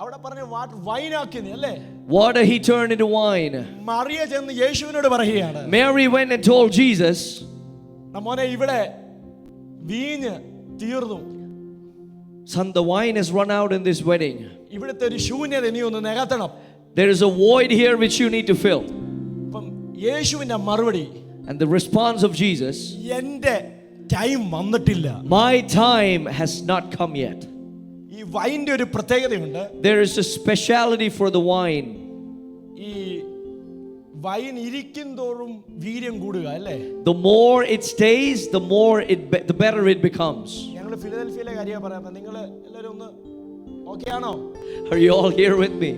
അവിടെ പറഞ്ഞു വൈനാക്കി അല്ലേ? Water he turned into wine. Mariya ചെന്ന് യേശുവിനോട് പറയുകയാണ്. Mary went and told Jesus, മോനെ ഇവിടെ വീഞ്ഞ് തീർന്നു. son, the wine has run out in this wedding. ഇവിടുത്തെ ഒരു ശൂന്യത നീ ഒന്ന് നികത്തണം. There is a void here which you need to fill. അപ്പം യേശുവിന്റെ മറുപടി, And the response of Jesus, എൻ്റെ ടൈം വന്നിട്ടില്ല. my time has not come yet. ഈ വൈൻ്റെ ഒരു പ്രത്യേകതയുണ്ട്. There is a speciality for the wine. ഈ വൈൻ ഇരിക്കും തോറും വീര്യം കൂടുക അല്ലേ? The more it stays, the better it becomes. ഞങ്ങൾ ഫിലദൽഫിയയിലെ കാര്യമാണ് പറയാം. നിങ്ങൾ എല്ലാവരും ഒന്ന് ഓക്കെ ആണോ? Are you all here with me?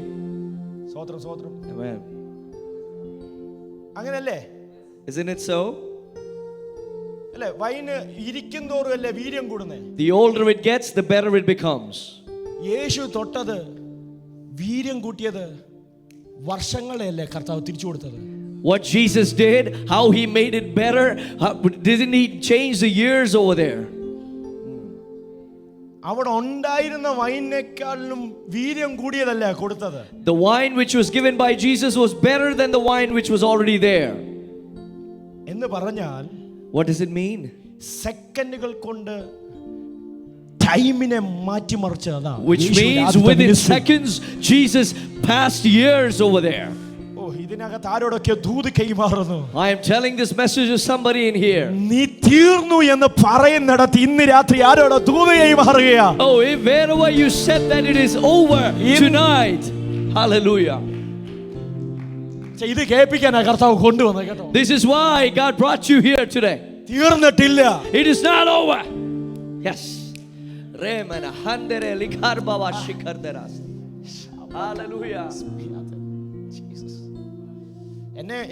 സ്വോത്രം സ്വോത്രം. Amen. അങ്ങനല്ലേ? Isn't it so? അല്ലേ? വൈന് ഇരിക്കും തോറും അല്ലേ വീര്യം കൂടുന്നേ? The older it gets, the better it becomes. യേശു തൊട്ടത് വീര്യം കൂട്ടിയത് വർഷങ്ങളെയല്ലേ കർത്താവ് തിരിച്ചു കൊടുത്തത്? What Jesus did, how he made it better, didn't he change the years over there? അവിടെ ഉണ്ടായിരുന്ന വൈനേക്കാളും വീര്യം കൂടിയതല്ല കൊടുത്തത്. The wine which was given by Jesus was better than the wine which was already there. എന്ന് പറഞ്ഞാൽ What does it mean? സെക്കൻഡുകൾ കൊണ്ട് ടൈമിനെ മാറ്റിമറിച്ചതാണ്. Which means within seconds Jesus passed years over there. ഓ ഇതിനകത്ത് ആരോടൊക്കെ ദൂത് കൈമാറുന്നു. I am telling this message to somebody in here. നീ തീർന്നു എന്ന് പറയുന്നിടത്ത് ഇന്ന് രാത്രി ആരോടോ ദൂത് കൈമാറുകയാ. Oh, if wherever you said that it is over tonight. Hallelujah. ഇത് കേൾപ്പിക്കാനാ കർത്താവ് കൊണ്ടുവന്നത് കേട്ടോ. This is why God brought you here today. തീർന്നിട്ടില്ല. It is not over. Yes. Remana handere likar baba shikar deras. Hallelujah.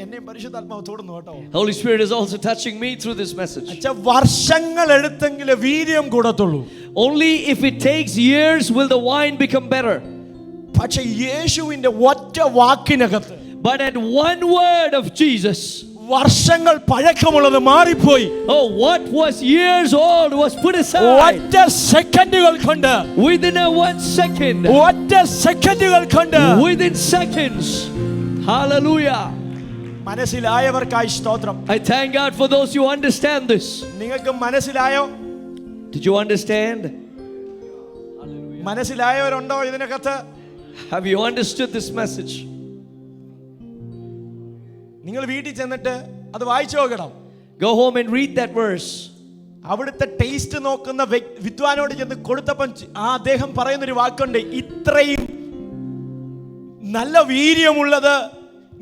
എന്നെ പരിശുദ്ധാത്മാവ് തൊടുന്നു കേട്ടോ. Holy Spirit is also touching me through this message. അച്ഛാ വർഷങ്ങൾ എടുത്തെങ്കിലേ വീര്യം കൂടത്തുള്ളൂ. Only if it takes years will the wine become better. പക്ഷേ യേശുവിന്റെ ഒറ്റ വാക്കിനകത്ത്, But at one word of Jesus, വർഷങ്ങൾ പഴക്കമുള്ളത് മാറിപ്പോയി. oh, what was years old was put aside. ഒറ്റ സെക്കൻഡുകൾ കൊണ്ട്, Within a 1 second, ഒറ്റ സെക്കൻഡുകൾ കൊണ്ട്, within seconds. Hallelujah. മനസ്സിലായവർക്കായി സ്തോത്രം. I thank God for those who understand this. നിങ്ങൾക്ക് മനസ്സിലായോ? Did you understand? മനസ്സിലായവരുണ്ടോ ഇതിനകത്ത്? Have you understood this message? നിങ്ങൾ വീട്ടിൽ ചെന്നിട്ട് അത് വായിച്ചു നോക്കണം. Go home and read that verse. അവിടുത്തെ ടേസ്റ്റ് നോക്കുന്ന വിദ്വാനോട് ചെന്ന് കൊടുത്തപ്പം അദ്ദേഹം പറയുന്നൊരു വാക്കുണ്ട്, ഇത്രയും നല്ല വീര്യമുള്ളത്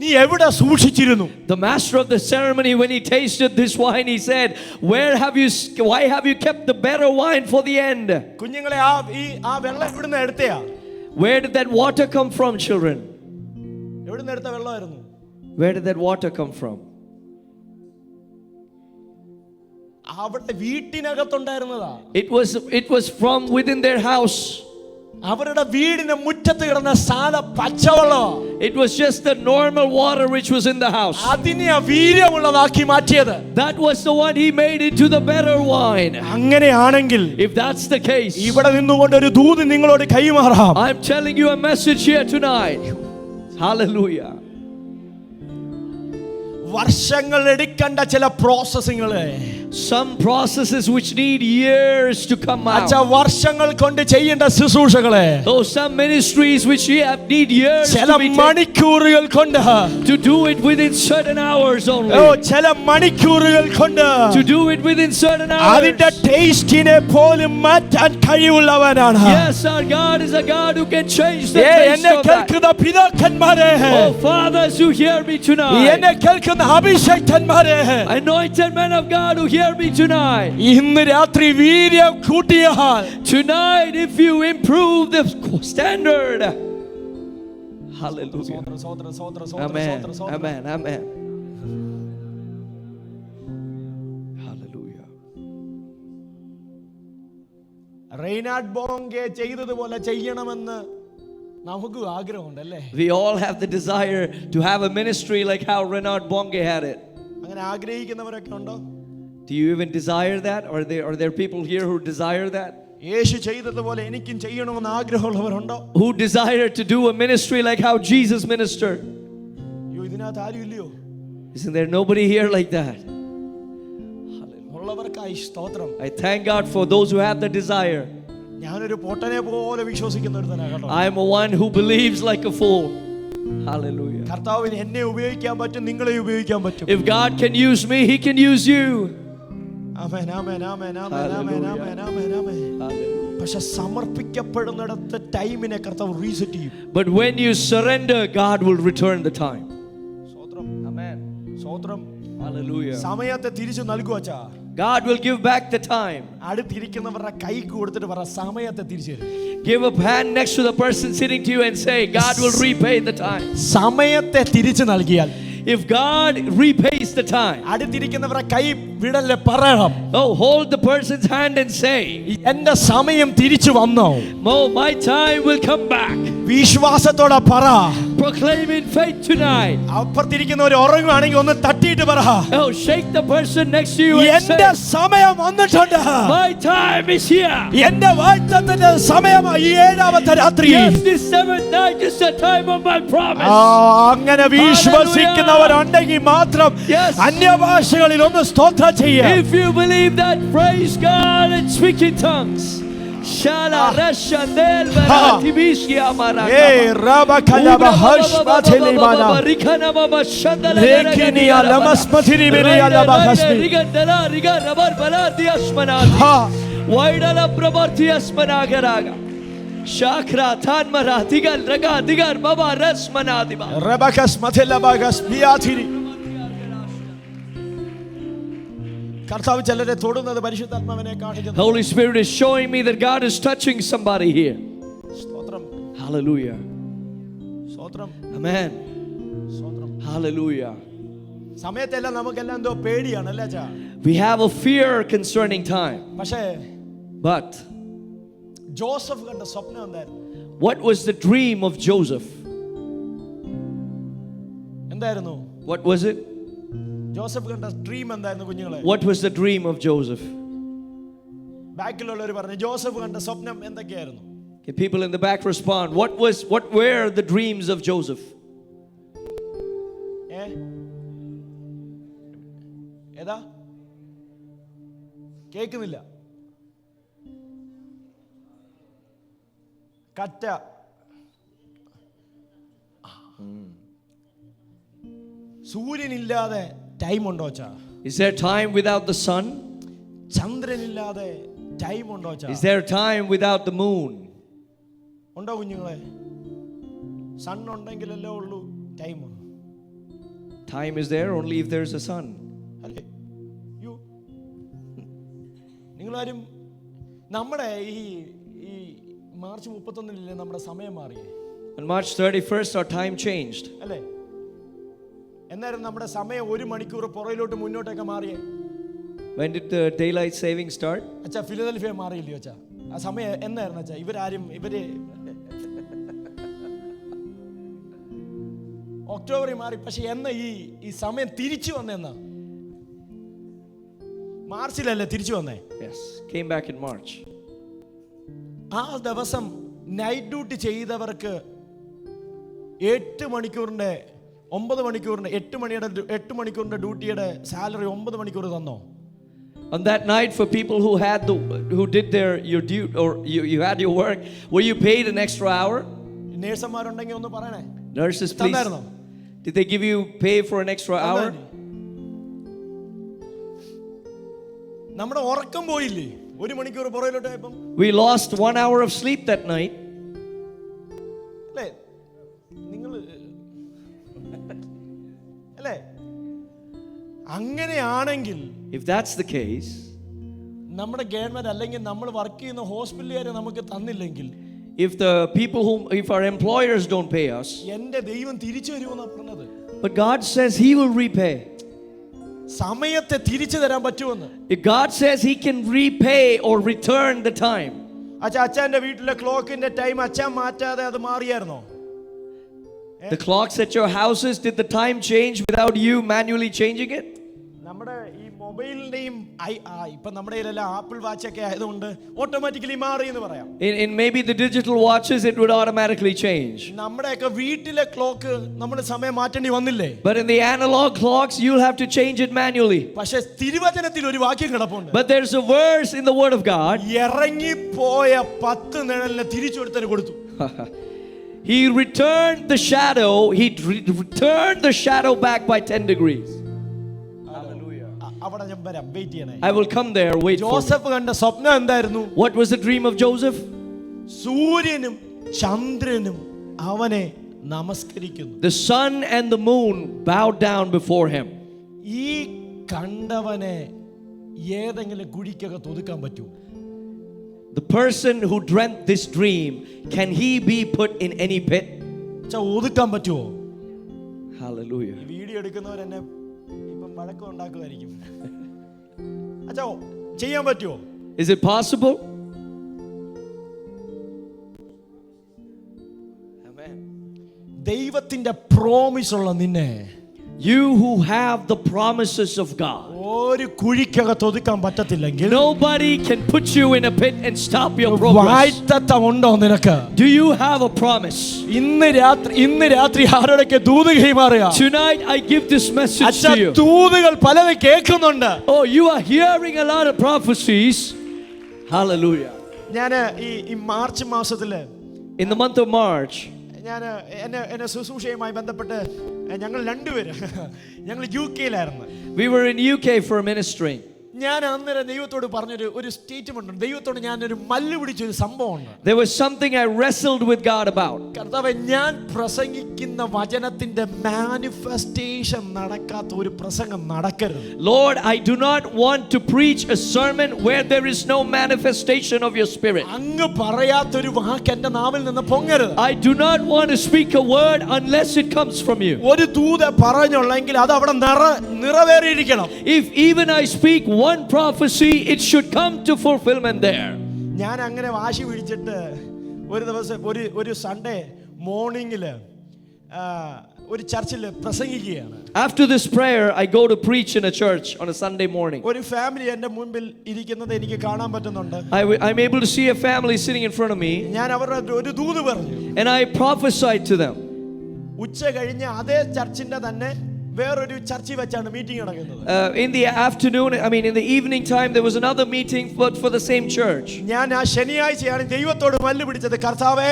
നീ എവിടെ സൂക്ഷിച്ചിരുന്നു? The master of the ceremony, when he tasted this wine, he said, why have you kept the better wine for the end? കുഞ്ഞുങ്ങളെ ആ വെള്ളം എവിടുന്ന് എടുത്തയാ? Where did that water come from, children? എവിടുന്ന് എടുത്ത വെള്ളമായിരുന്നു? Where did that water come from? അവിടെ വീട്ടിനകത്തുണ്ടായിരുന്നതാ. It was from within their house. അവരുടെ വീടിന്റെ മുറ്റത്ത് കിടന്ന സാധാ പച്ചവെള്ളം. It was just the normal water which was in the house. അതിനെ വീര്യമുള്ളതാക്കി മാറ്റിയത്. That was the one he made into the better wine. അങ്ങനെയാണെങ്കിൽ, if that's the case, ഇവിടെ നിന്നുകൊണ്ട് ഒരു ദൂത് നിങ്ങളോട് കൈമാറാം. I'm telling you a message here tonight. Hallelujah. വർഷങ്ങൾ എടുക്കേണ്ട ചില പ്രോസസ്സിംഗുകളെ, some processes which need years to come out. വർഷങ്ങൾ കൊണ്ട് ചെയ്യേണ്ട ശുശ്രൂഷകളെ, some ministries which need years ചില മണിക്കൂറുകൾ കൊണ്ട് to do it within certain hours only. ചില മണിക്കൂറുകൾ കൊണ്ട് to do it within certain hours. അതിന്റെ ടേസ്റ്റിനെ പോലും മാറ്റാൻ കഴിവുള്ളവനാണ്. Yes, our God is a God who can change the taste എന്നെ of that. കേൾക്കുന്ന പിതാക്കന്മാരെ, oh fathers who hear me tonight, എന്നെ കേൾക്കുന്ന അഭിഷേകന്മാരെ, anointed men of God who hear me tonight, ഇന്ന് രാത്രി വീര്യം കൂട്ടിയാൽ, tonight if you improve the standard, hallelujah, amen, amen, amen, hallelujah. റെയ്നാഡ് ബോങ്കെ ചെയ്തതുപോലെ ചെയ്യണമെന്ന് നമുക്ക് ആഗ്രഹമുണ്ടല്ലേ? We all have the desire to have a ministry like how Reinhard Bonnke had it. അങ്ങനെ ആഗ്രഹിക്കുന്നവരൊക്കെ ഉണ്ടോ? Do you even desire that? Are there people here who desire that? യേശു ചെയ്തതുപോലെ എനിക്കും ചെയ്യണമെന്ന് ആഗ്രഹമുള്ളവരുണ്ടോ? Who desire to do a ministry like how Jesus ministered? ഇതിനകത്ത് ആരും ഇല്ലയോ? Isn't there nobody here like that? ഉള്ളവർക്കായി സ്തോത്രം. I thank God for those who have the desire. ഞാനൊരു പൊട്ടനെ പോലെ വിശ്വസിക്കുന്ന ഒരുത്തനാണ് കേട്ടോ. I am one who believes like a fool. Hallelujah. കർത്താവിന് എന്നെ ഉപയോഗിക്കാൻ പറ്റും, നിങ്ങളെ ഉപയോഗിക്കാൻ പറ്റും. If God can use me, he can use you. ആമേൻ, ആമേൻ, ആമേൻ, ആമേൻ, ആമേൻ, ആമേൻ, ആമേൻ, ആമേൻ. പക്ഷെ സമർപ്പിക്കപ്പെടുന്നിടത്ത് ടൈമിനെ കർത്താവ് റീസെറ്റ് ചെയ്യും. But when you surrender, God will return the time. സ്തോത്രം. Amen. സ്തോത്രം. Hallelujah. സമയത്തെ തിരിച്ചു നൽകുവച്ചാ. God will give back the time. അടുത്തിരിക്കുന്നവരുടെ കൈക്ക് കൊടുത്തിട്ട് പറ, സമയത്തെ തിരിച്ചു തരും. Give a hand next to the person sitting to you and say, God will repay the time. സമയത്തെ തിരിച്ചു നൽകിയാൽ, if God repays the time, അടുത്തിരിക്കുന്നവരുടെ കൈ വിടല്ലേ പറയണം. oh, hold the person's hand and say, എന്റെ സമയം തിരിച്ചു വന്നോ? oh, my time will come back. വിശ്വാസത്തോടെ പറ. Proclaim in faith tonight. അപ്പുറത്തിരിക്കുന്നവർ ഉറങ്ങുവാണെങ്കിൽ ഒന്ന് തട്ടിയിട്ട് പറ. oh, shake the person next to you and എന്റെ സമയം വന്നിട്ടുണ്ട്. my time is here. എന്റെ വാഗ്ദത്തത്തിന്റെ സമയമായി ഈ ഏഴാമത്തെ രാത്രി. yes, this seventh night is the time of my promise. അങ്ങനെ വിശ്വസിക്കുന്നവരുണ്ടെങ്കിൽ മാത്രം അന്യഭാഷകളിൽ ഒന്ന് സ്തോത്രം ചെയ്യാം. if you believe that, praise God and speak in tongues. Shala rashandel barati bishya maraka. Hey rabakalaba hashmatili mana. Rikana baba shandala. Rekini alamasmatili beri alabakasmi. Rigandala rigar rabar balati asmanati. Waidala prabarti asmanagaraga. Shakra than mara digal raga digar baba rasmanadi ba. Rabakas matela bagas biatiri. കർത്താവ് ചിലരെ തൊടുന്നത് പരിശുദ്ധാത്മാവിനെ കാണിക്കുന്നു. Holy Spirit is showing me that God is touching somebody here. സ്തോത്രം. Hallelujah. സ്തോത്രം. Amen. സ്തോത്രം. Hallelujah. സമയത്തെല്ലാം നമുക്കെല്ലാം എന്തോ പേടിയാണ് അല്ലേ അച്ഛാ? We have a fear concerning time. പക്ഷേ But ജോസഫ് കണ്ട സ്വപ്നം എന്തായിരുന്നു? what was the dream of Joseph? എന്തായിരുന്നു? What was it? ജോസഫ് കണ്ട ഡ്രീം എന്തായിരുന്നു കുഞ്ഞുങ്ങളെ? What was the dream of Joseph? ബാക്കിലുള്ളവർ പറഞ്ഞു ജോസഫ് കണ്ട സ്വപ്നം എന്തൊക്കെയായിരുന്നു? Can people in the back respond? What were the dreams of Joseph? ഏതാ? കേൾക്കുന്നില്ല. കറ്റ. സൂര്യനില്ലാതെ ടൈം ഉണ്ടോ അച്ഛാ? Is there time without the sun? ചന്ദ്രനില്ലാതെ ടൈം ഉണ്ടോ അച്ഛാ? Is there time without the moon? ഉണ്ടോ കുഞ്ഞുങ്ങളെ? സൺ ഉണ്ടെങ്കിലല്ലേ ഉള്ളൂ time. Time is there only if there's a sun. അല്ലേ? നിങ്ങളാരും നമ്മുടെ ഈ മാർച്ച് 31-ലെ നമ്മുടെ സമയം മാറിയേ. On March 31st, our time changed. അല്ലേ? എന്നാലും നമ്മുടെ സമയം 1 മണിക്കൂർ പുറകിലോട്ട് മുന്നോട്ടൊക്കെ മാറിയേ. When did the daylight saving start? അച്ഛാ ഫിലദൽഫിയ മാറിയില്ലയോ അച്ഛാ? ആ സമയം എന്നായിരുന്നു അച്ഛാ? ഇവര് ഒക്ടോബറിൽ മാറി. പക്ഷെ എന്നാ ഈ സമയം തിരിച്ചു വന്നെന്നാ? മാർച്ചിലല്ലേ തിരിച്ചു വന്നേ? Yes, came back in March. ആ ദിവസം നൈറ്റ് ഡ്യൂട്ടി ചെയ്തവർക്ക് 8 മണിക്കൂറിന്റെ 8 മണിക്കൂറിന്റെ ഡ്യൂട്ടിയുടെ സാലറി 9 മണിക്കൂർ തന്നോ? On that night, for people who did your duty, or you had your work, were you paid an extra hour? നേഴ്സുമാരുണ്ടെങ്കിൽ ഒന്ന് പറയണേ. Nurses, please. Did they give you pay for an extra hour? നമ്മുടെ ഉറക്കം പോയില്ലേ 1 മണിക്കൂർ പുറകിലോട്ട് ആയപ്പം? We lost 1 hour of sleep that night. അല്ലേ? നിങ്ങൾ അല്ലേ? അങ്ങനെയാണെങ്കിൽ, If that's the case, നമ്മുടെ ഗവൺമെന്റ് അല്ലെങ്കിൽ നമ്മൾ വർക്ക് ചെയ്യുന്ന ഹോസ്പിറ്റലുകാരെ നമുക്ക് തന്നില്ലെങ്കിൽ, if our employers don't pay us, എന്റെ ദൈവം തിരിച്ചു വരുമെന്നാണ് പറഞ്ഞത്. but God says He will repay. സമയത്തെ തിരിച്ചു തരാൻ പറ്റുമെന്ന്. If God says He can repay or return the time. അച്ഛന്റെ വീട്ടിലെ ക്ലോക്കിന്റെ ടൈം അച്ഛൻ മാറ്റാതെ അത് മാറിയായിരുന്നോ? The clocks at your houses, did the time change without you manually changing it? നമ്മുടെ ഈ മൊബൈലിന്റെയും ഇപ്പൊ നമ്മുടെ കയ്യിലെല്ലാം ആപ്പിൾ വാച്ച് ഒക്കെ ആയതുകൊണ്ട് ഓട്ടോമാറ്റിക്കലി മാറി എന്ന് പറയാം. In maybe the digital watches, it would automatically change. നമ്മുടെയൊക്കെ വീട്ടിലെ ക്ലോക്ക് നമ്മൾ സമയം മാറ്റേണ്ടി വന്നില്ലേ? But in the analog clocks, you'll have to change it manually. പക്ഷേ തിരുവചനത്തിൽ ഒരു വാക്യം കിടപ്പുണ്ട്. But there's a verse in the Word of God. ഇറങ്ങിപ്പോയ 10 നിഴലിനെ തിരിച്ചെടുത്തതിന് കൊടുത്തു. He returned the shadow. He returned the shadow back by 10 degrees. അവിടെ ഞാൻ വരാം, wait ചെയ്യണേ. I will come there. Wait for me. Joseph കണ്ട സ്വപ്നം എന്തായിരുന്നു? What was the dream of Joseph? സൂര്യനും ചന്ദ്രനും അവനെ നമസ്കരിക്കുന്നു. The sun and the moon bowed down before him. ഈ കണ്ടവനെ ഏതെങ്കിലും കുഴിക്കകത്ത് ഒതുക്കാൻ പറ്റുമോ? The person who dreamt this dream, can he be put in any pit? ഒതുക്കാൻ പറ്റുമോ? Hallelujah. വീഡിയോ എടുക്കുന്നവരെന്നെ ഇപ്പം വഴക്കം ഉണ്ടാക്കുമായിരിക്കും. അച്ഛാ ചെയ്യാൻ പറ്റുമോ? Is it possible? Amen. ദൈവത്തിന്റെ പ്രോമിസ് ഉള്ള നിന്നെ, you who have the promises of God, ഒരു കുഴിക്കകത്ത് ഒതുക്കാൻ പറ്റത്തില്ലെങ്കിൽ, nobody can put you in a pit and stop your progress. വായ്ത്തത്തം ഉണ്ടോ നിനക്ക്? Do you have a promise? ഇന്ന് രാത്രി ആരോടൊക്കെ ദൂത് കൈമാറുക. Tonight I give this message to you. ദൂതുകൾ പലത് കേൾക്കുന്നുണ്ട്. Oh, you are hearing a lot of prophecies. Hallelujah. ഞാൻ ഈ March മാസത്തില്, in the month of March, ഞാൻ എന്നെ ശുശ്രൂഷയുമായി ബന്ധപ്പെട്ട് ഞങ്ങൾ രണ്ടുപേരും ഞങ്ങൾ UK-യിലായിരുന്നു. we were in UK for ministering. ഞാൻ അന്നേരം ദൈവത്തോട് പറഞ്ഞൊരു സ്റ്റേറ്റ്മെന്റ് ഉണ്ട്. ദൈവത്തോട് ഞാനൊരു മല്ല് പിടിച്ചൊരു സംഭവമുണ്ട്. There was something I wrestled with God about. കർത്താവേ, ഞാൻ പ്രസംഗിക്കുന്ന വചനത്തിന്റെ മാനിഫെസ്റ്റേഷൻ നടക്കാത്ത ഒരു പ്രസംഗം നടക്കരുത്. Lord, I do not want to preach a sermon where there is no manifestation of your spirit. അങ്ങ് പറയാത്തൊരു വാക്ക് എന്റെ നാവിൽ നിന്ന് പൊങ്ങരുത്. I do not want to speak a word unless it comes from you. ഒരു ദൂത പറഞ്ഞുള്ളെങ്കിൽ അത് അവിടെ നിറവേറിയിരിക്കണം. If even I speak one prophecy, it should come to fulfillment there. ഞാൻ അങ്ങനെ വാശി പിടിച്ചിട്ട് ഒരു ദിവസം ഒരു സൺഡേ മോർണിംഗില് ഒരു ചർച്ചിൽ പ്രസംഗിക്കുകയാണ്. After this prayer, I go to preach in a church on a Sunday morning. ഒരു ഫാമിലി എൻ്റെ മുൻപിൽ ഇരിക്കുന്നത് എനിക്ക് കാണാൻ പറ്റുന്നുണ്ട്. I'm able to see a family sitting in front of me. ഞാൻ അവരുടെ ഒരു ദൂത് പറഞ്ഞു. And I prophesied to them. ഉച്ച കഴിഞ്ഞ് അതേ ചർച്ചിന്റെ തന്നെ വേറൊരു ചർച്ചിൽ വെച്ചാണ് മീറ്റിംഗ് നടക്കുന്നത്. In the afternoon, in the evening time, there was another meeting, but for the same church. ഞാൻ ആ ശനിയാഴ്ചയാണ് ദൈവത്തോട് മല്ല് പിടിച്ചത്. കർത്താവേ,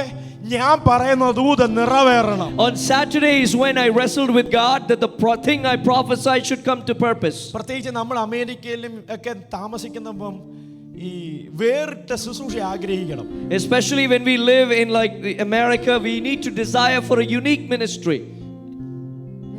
ഞാൻ പറയുന്ന ദൂത് നിറവേറണം. On Saturday is when I wrestled with God that the thing I prophesied should come to purpose. പ്രത്യേകിച്ച് നമ്മൾ അമേരിക്കയിലും ഒക്കെ താമസിക്കുന്നപ്പം ഈ വേറിട്ട ശുശ്രൂഷ ആഗ്രഹിക്കണം. Especially when we live in like America, we need to desire for a unique ministry.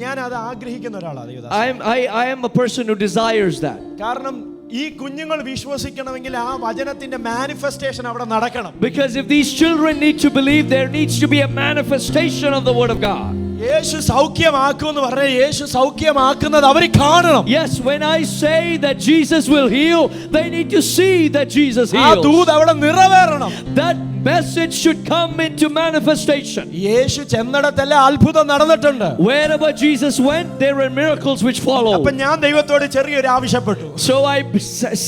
ഞാൻ അത് ആഗ്രഹിക്കുന്ന ഒരാളാണ് Devadasan. I am a person who desires that. കാരണം ഈ കുഞ്ഞുങ്ങൾ വിശ്വസിക്കണമെങ്കിൽ ആ വചനത്തിന്റെ മാനിഫെസ്റ്റേഷൻ അവിടെ നടക്കണം. Because if these children need to believe, there needs to be a manifestation of the word of God. യേശു സൗഖ്യമാക്കുമെന്ന് പറഞ്ഞാൽ യേശു സൗഖ്യമാക്കുന്നത് അവർ കാണണം. Yes, when I say that Jesus will heal, they need to see that Jesus ആ heals. ദൂത് അവിടെ നിറവേറണം. That message should come into manifestation. യേശു ചെന്നിടത്തെല്ലാം അത്ഭുതം നടന്നിട്ടുണ്ട്. Wherever Jesus went, there were miracles which followed. അപ്പോൾ ഞാൻ ദൈവത്തോട് ചെറിയൊരു ആവശ്യപ്പെട്ടു. So I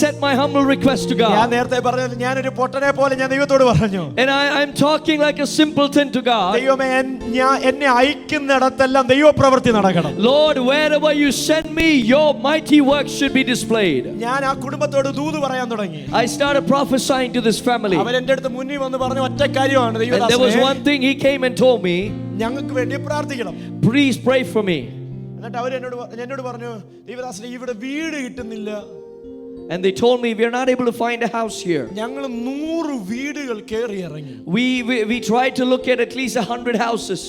set my humble request to ഞാൻ God. നേരത്തെ പറഞ്ഞത് ഞാനൊരു പൊട്ടനെ പോലെ ഞാൻ ദൈവത്തോട് പറഞ്ഞു. And I'm talking like a simpleton to God. ദൈവമേ എന്നെ അയക്കുന്നിടത്തെല്ലാം ദൈവപ്രവൃത്തി നടക്കണം. Lord, wherever you send me, your mighty works should be displayed. ഞാൻ ആ കുടുംബത്തോട് ദൂത് പറയാൻ തുടങ്ങി. I started prophesying to this family. അവൻ എൻ്റെ അടുത്ത് മുന്നിൽ വന്ന് പറഞ്ഞു ഒറ്റ കാര്യമാണ് And there was ദൈവദാസനെ, one thing he came and told me, ഞങ്ങൾക്ക് വേണ്ടി പ്രാർത്ഥിക്കണം. please pray for me. എന്നിട്ട് അവർ എന്നോട് പറഞ്ഞു ദൈവദാസനെ ഇവിടെ വീട് കിട്ടുന്നില്ല. And they told me we are not able to find a house here. ഞങ്ങൾ 100 വീടുകൾ കയറി ഇറങ്ങി. We tried to look at least 100 houses.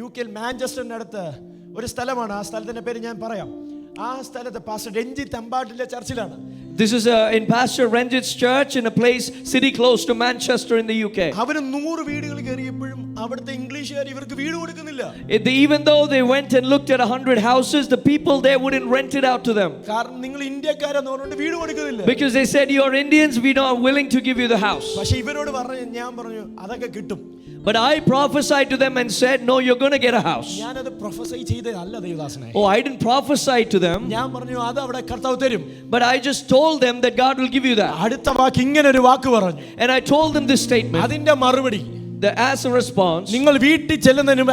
യുകെയിലെ മാഞ്ചസ്റ്ററിന്റെ അടുത്ത് ഒരു സ്ഥലമാണ്. ആ സ്ഥലത്തിന്റെ പേര് ഞാൻ പറയാം. ആ സ്ഥലത്ത് പാസ്റ്റർ രഞ്ജിത്ത് അമ്പാട്ടിലെ ചർച്ചിലാണ്. This is in Pastor Ranjit's church in a place city close to Manchester in the UK. അവര് 100 വീടുകൾ കയറിയപ്പോഴും അവിടുത്തെ ഇംഗ്ലീഷുകാർ ഇവർക്ക് വീട് കൊടുക്കുന്നില്ല. Even though they went and looked at 100 houses, the people there wouldn't rent it out to them. കാരണം നിങ്ങൾ ഇന്ത്യക്കാരെന്ന് പറഞ്ഞുകൊണ്ട് വീട് കൊടുക്കുന്നില്ല. Because they said, you're Indians, we are willing to give you the house. പക്ഷേ ഇവരോട് ഞാൻ പറഞ്ഞു അതൊക്കെ കിട്ടും. But I prophesied to them and said, no, you're going to get a house. ഞാനത് പ്രൊഫസൈ ചെയ്തതല്ല ദൈവദാസനെ. Oh, I didn't prophesy to them. ഞാൻ പറഞ്ഞു അത് അവിടെ കർത്താവ് തരും. But I just told them that God will give you that. അടുത്ത വാക്ക് ഇങ്ങനെ ഒരു വാക്ക് പറഞ്ഞു. And I told them this statement. അതിന്റെ മറുപടി, as a response, നിങ്ങൾ വീട്ടിൽ ചെല്ലുന്നതിന്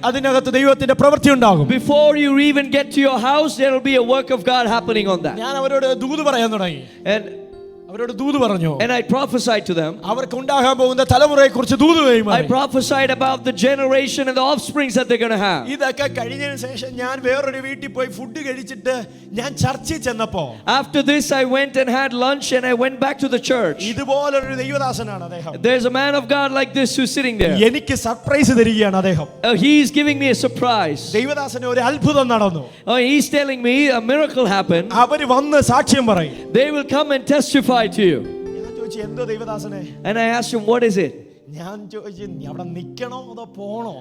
അതിനകത്ത് ദൈവത്തിന്റെ പ്രവൃത്തി ഉണ്ടാകും. before you even get to your house, there will be a work of God happening on that. ഞാൻ അവരോട് ദൂത് പറയാൻ തുടങ്ങി. അവരോട് ദൂത് പറഞ്ഞു. And I prophesied to them. അവർക്ക് ഉണ്ടാകാൻ പോകുന്ന തലമുറയെക്കുറിച്ച് ദൂത് കൈമാറി. I prophesied about the generation and the offsprings that they're going to have. ഇതൊക്കെ കഴിഞ്ഞതിന് ശേഷം ഞാൻ വേറൊരു വീട്ടിൽ പോയി ഫുഡ് കഴിച്ചിട്ട് ഞാൻ ചർച്ചിൽ ചെന്നപ്പോൾ, after this I went and had lunch and I went back to the church. ഇതുപോലൊരു ദൈവദാസനാണ് അദ്ദേഹം. There's a man of God like this who's sitting there. എനിക്ക് സർപ്രൈസ് തരികയാണ് അദ്ദേഹം. He's giving me a surprise. ദൈവദാസന് ഒരു അത്ഭുതം നടന്നു. He's telling me a miracle happened. അവര് വന്ന് സാക്ഷ്യം പറയും. They will come and testify to you. ഞാൻ ചോദിച്ചു എന്തോ ദൈവദാസനെ. And I asked him, what is it? ഞാൻ ചോദിച്ചു നീ അവിടെ നിൽക്കണോ അതോ പോണോ?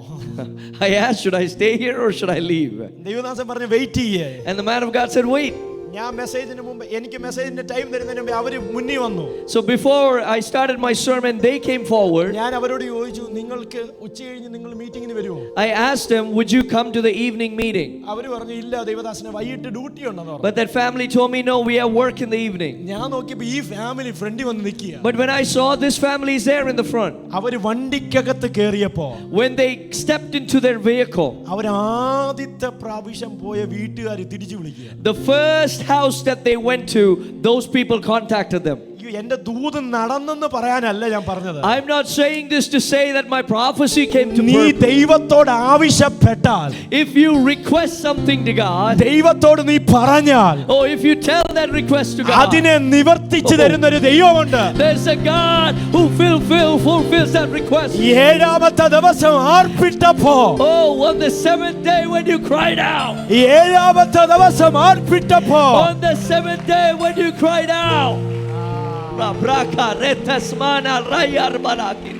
I asked, should I stay here or should I leave? ദൈവദാസൻ പറഞ്ഞു വെയിറ്റ് ചെയ്യേ. And the man of God said, wait. ഞാൻ മെസ്സേജിന് മുമ്പ് എനിക്ക് മെസ്സേജിന്റെ ടൈം തരുന്നതിന് മുമ്പ് അവര് മുന്നിൽ വന്നു. So before I started my sermon, they came forward. ഞാൻ അവരോട് ചോദിച്ചു നിങ്ങൾക്ക് ഉച്ചകഴിഞ്ഞ് നിങ്ങൾ മീറ്റിംഗിന് വരുമോ? I asked them, would you come to the evening meeting? അവര് പറഞ്ഞു ഇല്ല ദൈവദാസനെ വൈകിട്ട് ഡ്യൂട്ടി ഉണ്ടെന്ന് പറഞ്ഞു. But that family told me, no, we have work in the evening. ഞാൻ നോക്കിയപ്പോൾ ഈ ഫാമിലി ഫ്രണ്ടിൽ വന്ന് നിൽക്കുക. But when I saw this family is there in the front, അവര് വണ്ടിക്കകത്ത് കയറിയപ്പോ, when they stepped into their vehicle, അവർ ആദ്യത്തെ പ്രാവശ്യം പോയ വീട്ടുകാർ തിരിച്ചു വിളിക്കുക. the first house that they went to, those people contacted them. എന്റെ ദൂത് നടന്നെന്ന് പറയാനല്ല ഞാൻ പറഞ്ഞത്. I'm not saying this to say that my prophecy came to നീ birth. ദൈവത്തോട് ആവശ്യപ്പെട്ടാൽ, If you request something to God, ദൈവത്തോട് നീ പറഞ്ഞാൽ, oh, if you tell that request to God, അതിനെ നിവർത്തിച്ചു തരുന്ന ഒരു ദൈവമുണ്ട്. there's a God who fulfills that request. ഏഴാമത്തെ ദിവസം ആർപ്പിട്ടപ്പോ, Oh, on the 7th day when you cried out, ഏഴാമത്തെ ദിവസം ആർപ്പിട്ടപ്പോ, on the 7th day when you cried out, Braka retasmana rayar baraki.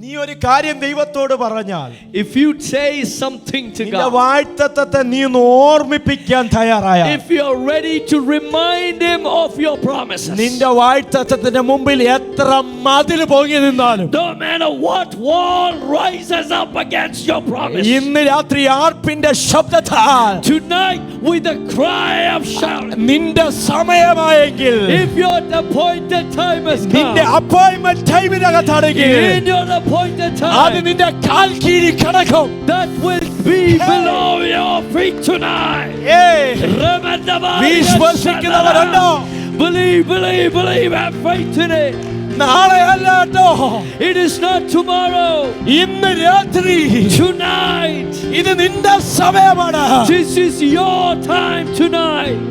നീ ഒരു കാര്യം ദൈവത്തോട് പറഞ്ഞാൽ, if you say something to നിന്റെ God, വാഴ്ത്തത്തത്തെ നീ ഒന്ന് ഓർമ്മിപ്പിക്കാൻ തയ്യാറായ, if you are ready to remind him of your promises, നിന്റെ വാഴ്ത്തത്തത്തിന്റെ മുമ്പിൽ എത്ര മതിൽ പൊങ്ങി നിന്നാലും, no matter what wall rises up against your promise, ഇന്ന് രാത്രി ആർപ്പിന്റെ ശബ്ദത്താൽ tonight with a cry of shouting, നിന്റെ സമയമായെങ്കിൽ, if your appointed time has നിന്റെ come, അപ്പോയിന്റ്മെന്റ് ടൈമിനകത്താണെങ്കിൽ, in your appointed അത് time, നിന്റെ കാൽ കീഴി കിടക്കും. that will be below your feet tonight. വിശ്വസിക്കുന്നവരുണ്ടോ? Believe, have faith in it. നാളെ അല്ല കേട്ടോ, It is not tomorrow. ഇന്ന് രാത്രി Tonight. ഇത് നിന്റെ സമയമാണ്. This is your time tonight.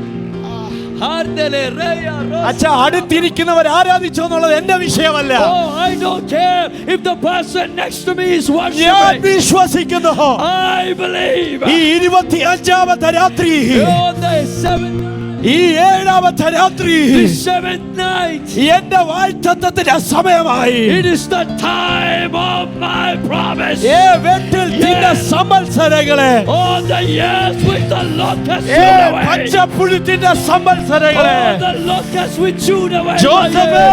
അച്ഛാ, അടുത്തിരിക്കുന്നവർ ആരാധിച്ചോ എന്നുള്ളത് എന്റെ വിഷയമല്ല. Oh, I don't care if the person next to me is ഞാൻ worshiping. വിശ്വസിക്കുന്നു, I believe. ഈ 25ാമത്തെ രാത്രി, On the seventh, ഈ 7ാമത്തെ രാത്രി the seventh night, എന്റെ വാഴ്ത്തത്തിന്റെ സമയമായി. it is the time of my promise. വെട്ടിൽ തിന്ന സംവത്സരങ്ങളെ, On the years with the locust chewed away. പച്ചപ്പുഴുത്തിന്റെ സംവത്സരങ്ങളെ, On the locust which chewed away. ജോസഫേ,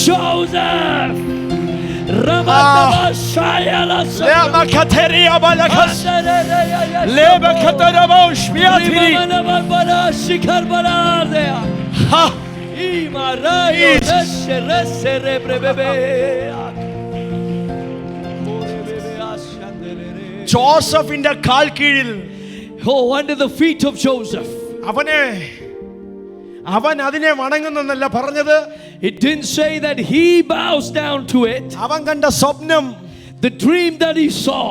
Joseph. ജോസഫിന്റെ കാൽ കീഴിൽ, Oh, under the feet of Joseph. അവൻ അതിനെ വണങ്ങുന്നെന്നല്ല പറഞ്ഞത്. It didn't say that he bows down to it. അവൻ കണ്ട സ്വപ്നം, The dream that he saw.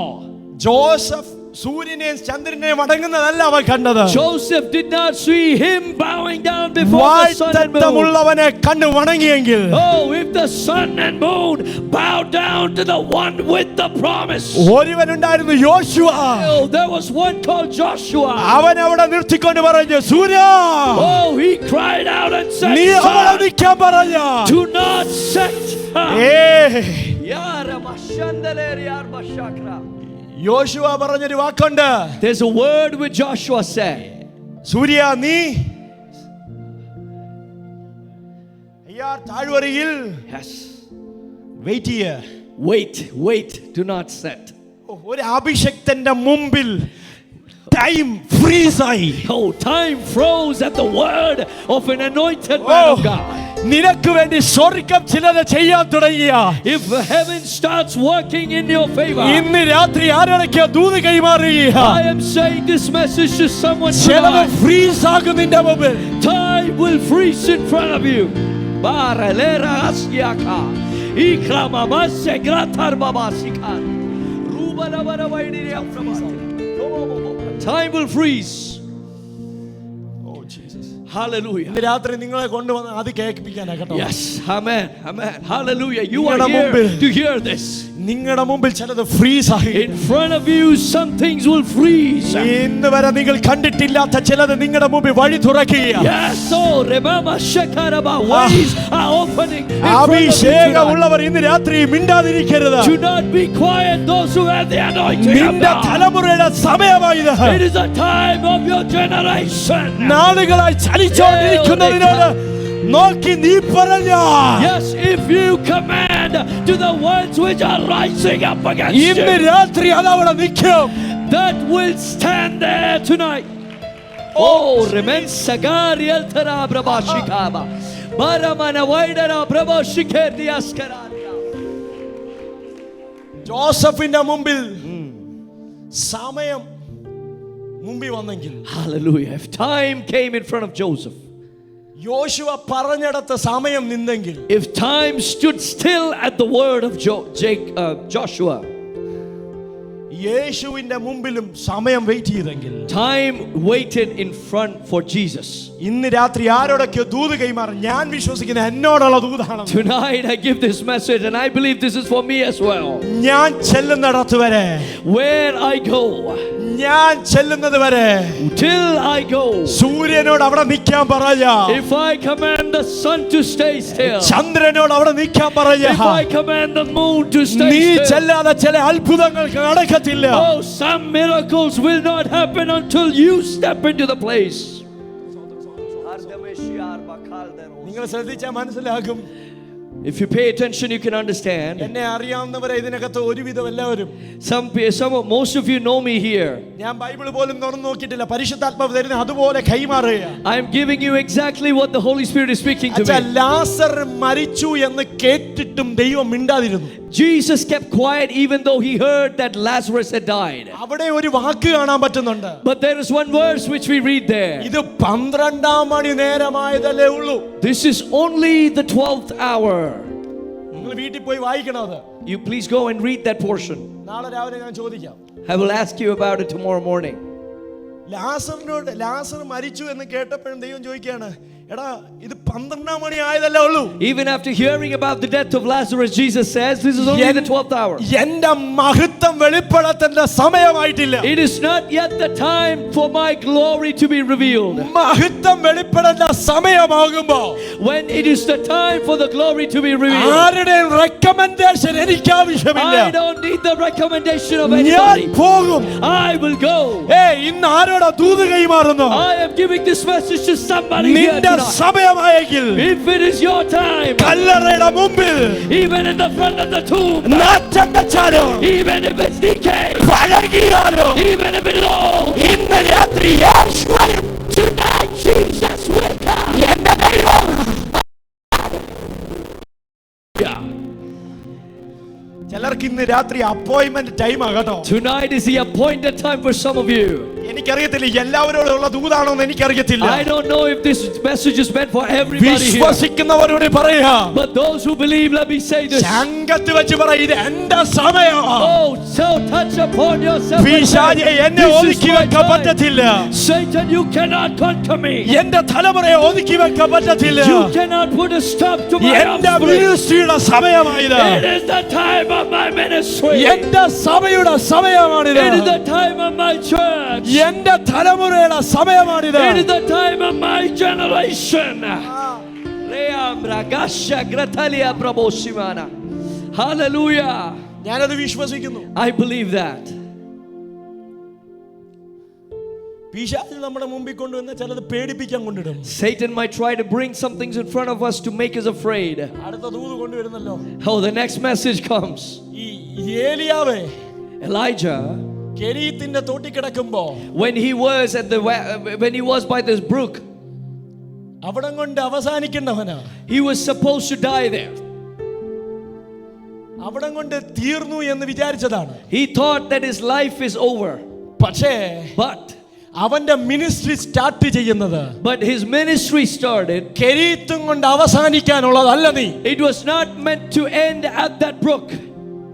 Joseph സൂര്യനെയും ചന്ദ്രനെയും വണങ്ങുന്നതല്ല അവൻ കണ്ടത്. Joseph did not see him bowing down before the sun and moon. വാഴ്ത്തമുള്ളവനെ കണ്ടു വണങ്ങിയെങ്കിൽ, Oh, if the sun and moon bow down to the one with the promise. ഒരുവനുണ്ടായിരുന്നു യോശുവ. Oh, there was one called Joshua. അവൻ അവിടെ നിർത്തിക്കൊണ്ട് പറഞ്ഞു, സൂര്യ, Oh, he cried out and said, നീ അവിടെ Sun, നിൽക്കാൻ പറഞ്ഞ. do not set. യോശുവ പറഞ്ഞൊരു വാക്കുണ്ട്. There's a word which Joshua said. സൂര്യ, നീ താഴ്വരയിൽ Yes. വെയിറ്റ് ചെയ്യ. Wait, do not set. ഒരു അഭിഷക്തന്റെ മുമ്പിൽ ടൈം ഫ്രീസ് ആയി. Oh, time froze at the word of an anointed man of God. നിനക്ക് വേണ്ടി സ്വർഗ്ഗം ചിലത് ചെയ്യാൻ തുടങ്ങിയ, If heaven starts working in your favor, ഇന്ന് രാത്രി ആരോടൊക്കെ ദൂത് കൈമാറുക. I am saying this message to someone ചിലത് tonight. ഫ്രീസ് ആകും നിന്റെ മുമ്പിൽ. Time will freeze in front of you. Baralera asyaka. Ikrama masse gratar babasikan. Rubara bara vaidiri aframasi. Time will freeze. Hallelujah. ഇന്ന് രാത്രി നിങ്ങളെ കൊണ്ടുവന്ന് അത് കേൾപ്പിക്കാനാ കേട്ടോ. Yes, amen. Hallelujah. You are നിങ്ങളുടെ here മുമ്പിൽ, to hear this. നിങ്ങളുടെ മുമ്പിൽ ചിലത് ഫ്രീസ് ആയി. In front of you, some things will freeze. ഇന്ന് വരെ നിങ്ങൾ കണ്ടിട്ടില്ലാത്ത ചിലത് നിങ്ങളുടെ മുമ്പിൽ വഴി തുറക്കുക. Yes, so remember, Shekaraba, ways are opening. In front of you അഭിഷേകമുള്ളവർ ഇന്ന് രാത്രി മിണ്ടാതിരിക്കരുത്. tonight. Do not be quiet, those who have the anointing of നിന്റെ God. തലമുറയുടെ സമയമായത്. It is the time of your generation. നാളുകളായി ചലിച്ചുകൊണ്ടിരിക്കുന്നതിനോട് നോക്കി നീ പറഞ്ഞ, Yes, if you command to the ones which are rising up against ഇന്ന് you, രാത്രി അതവിടെ നിൽക്കും. that will stand there tonight. Oh, remen sagari altara brabashikaba. Baramana waidara brabashikerdi askararia. ജോസഫിന്റെ മുമ്പിൽ സമയം മുമ്പിൽ വന്നെങ്കിൽ, Hallelujah. If time came in front of Joseph, യോശുവ പറഞ്ഞിടത്ത് സമയം നിന്നെങ്കിൽ, if time stood still at the word of Joshua, യേശുവിന്റെ മുമ്പിലും സമയം വെയിറ്റ് ചെയ്തെങ്കിൽ, time waited in front for Jesus. ഇന്ന് രാത്രി ആരോടൊക്കെ ദൂത് കൈമാറും. ഞാൻ വിശ്വസിക്കുന്ന എന്നോടുള്ള ദൂതാണ്. Tonight I give this message and I believe this is for me as well. ഞാൻ ചെല്ലുന്നിടത്ത് വരെ, Where I go, ഞാൻ ചെല്ലുന്നത് വരെ till I go, സൂര്യനോട് അവിടെ നിൽക്കാൻ പറയാ. if I command the sun to stay still, ചന്ദ്രനോട് അവിടെ നിൽക്കാൻ പറയാ. if I command the moon to stay നീ still, ചെല്ലാതെ ചില അത്ഭുതങ്ങൾ നടക്കത്തില്ല. oh, some miracles will not happen until you step into the place. നിങ്ങൾ ശ്രദ്ധിച്ചാൽ മനസ്സിലാകും. If you pay attention, you can understand. എന്നെ അറിയാവുന്നവരെ ഇതിനകത്ത് ഒരുവിധം എല്ലാവരും, Most of you know me here. ഞാൻ ബൈബിൾ പോലും തുറന്നു നോക്കിയിട്ടില്ല. പരിശുദ്ധാത്മാവ് തരുന്ന അതുപോലെ കൈമാറുക. I am giving you exactly what the Holy Spirit is speaking to me. ലാസർ മരിച്ചു എന്ന് കേട്ടിട്ടും ദൈവം മിണ്ടാതിരുന്നു. Jesus kept quiet even though he heard that Lazarus had died. അവിടെ ഒരു വാക്ക് കാണാൻ പറ്റുന്നുണ്ട്. But there is one verse which we read there. ഇത് 12 മണി നേരമായതല്ലേ ഉള്ളൂ. This is only the 12th hour. നിങ്ങൾ വീട്ടിൽ പോയി വായിക്കണം അത്. You please go and read that portion. നാളെ രാവിലെ ഞാൻ ചോദിക്കാം. I will ask you about it tomorrow morning. ലാസർ മരിച്ചു എന്ന് കേട്ടപ്പോഴും ദൈവം ചോദിക്കുകയാണ്, എടാ ഇത് 12 മണി ആയതല്ലേ ഉള്ളൂ. Even after hearing about the death of Lazarus, Jesus says this is only the 12th hour. എന്റെ മഹത്വം വെളിപ്പെടേണ്ട സമയമായിട്ടില്ല. It is not yet the time for my glory to be revealed. മഹത്വം വെളിപ്പെടേണ്ട സമയമാകുമ്പോൾ, when it is the time for the glory to be revealed, ആരുടെയും recommendation എനിക്ക് ആവശ്യമില്ല. I don't need the recommendation of ഞാൻ anybody. പോകും. I will go. ഇന്ന് ആരോടാ ദൂത് കൈമാറുന്നു? I am giving this message to somebody here നിന്റെ tonight. സമയമായെങ്കിൽ, If it is your time, കല്ലറയുടെ മുമ്പിൽ even in the front of the tomb, നാറ്റം വെച്ചാലോ, even if it's decayed, പഴകിയാലോ, even if it's old, ഇന്ന് രാത്രി യേശു വരും. tonight Jesus will come. എന്റെ ദൈവം. ചിലർക്ക് ഇന്ന് രാത്രി അപ്പോയിന്റ്മെന്റ് ടൈം ആകട്ടോ. Tonight is the appointed time for some of you. എനിക്കറിയത്തില്ല എല്ലാവരോടും ഉള്ള ദൂതാണോ എന്ന് എനിക്കറിയത്തില്ല. I don't know if this message is meant for everybody here. വിശ്വസിക്കുന്നവരോട് പറയാ. But those who believe, let me say this. Changath വെച്ച് പറ, ഇത് എന്റെ സമയമാ. Oh, so touch upon yourself. പിശാചേ, എന്നെ ഒതുക്കി വെക്കാൻ പറ്റത്തില്ല. Satan, you cannot conquer me. എന്റെ തലമുറയെ ഒതുക്കി വെക്കാൻ പറ്റത്തില്ല. You cannot put a stop to my എന്റെ offspring. മിനിസ്ട്രിയുടെ സമയമായത്. It is the time of my ministry. എന്റെ സഭയുടെ സമയമാണിത്. It is the time of my church. എന്റെ തലമുറയുടെ സമയമാണിത്. It is the time of my generation. Hallelujah. ഞാനത് വിശ്വസിക്കുന്നു. I believe that. പിശാച് നമ്മുടെ മുമ്പിൽ കൊണ്ടുവന്ന ചിലത് പേടിപ്പിക്കാൻ കൊണ്ടിടും. Satan might try to bring some things in front of us to make us afraid. അടുത്ത ദൂത് കൊണ്ടുവരുന്നല്ലോ. Oh, the next message comes. ഈ ഏലിയാവേ Elijah, കെരീത്തിന്റെ തോട്ടി കിടക്കുമ്പോ, when he was by this brook, അവിടം കൊണ്ട് അവസാനിക്കേണ്ടവനാ. he was supposed to die there. അവിടം കൊണ്ട് തീർന്നു എന്ന് വിചാരിച്ചതാണ്. He thought that his life is over. പക്ഷേ But അവന്റെ മിനിസ്ട്രി സ്റ്റാർട്ട് ചെയ്യുന്നത്, his ministry started. കെരീത്തും കൊണ്ട് അവസാനിക്കാനുള്ളതല്ല നീ. It was not meant to end at that brook.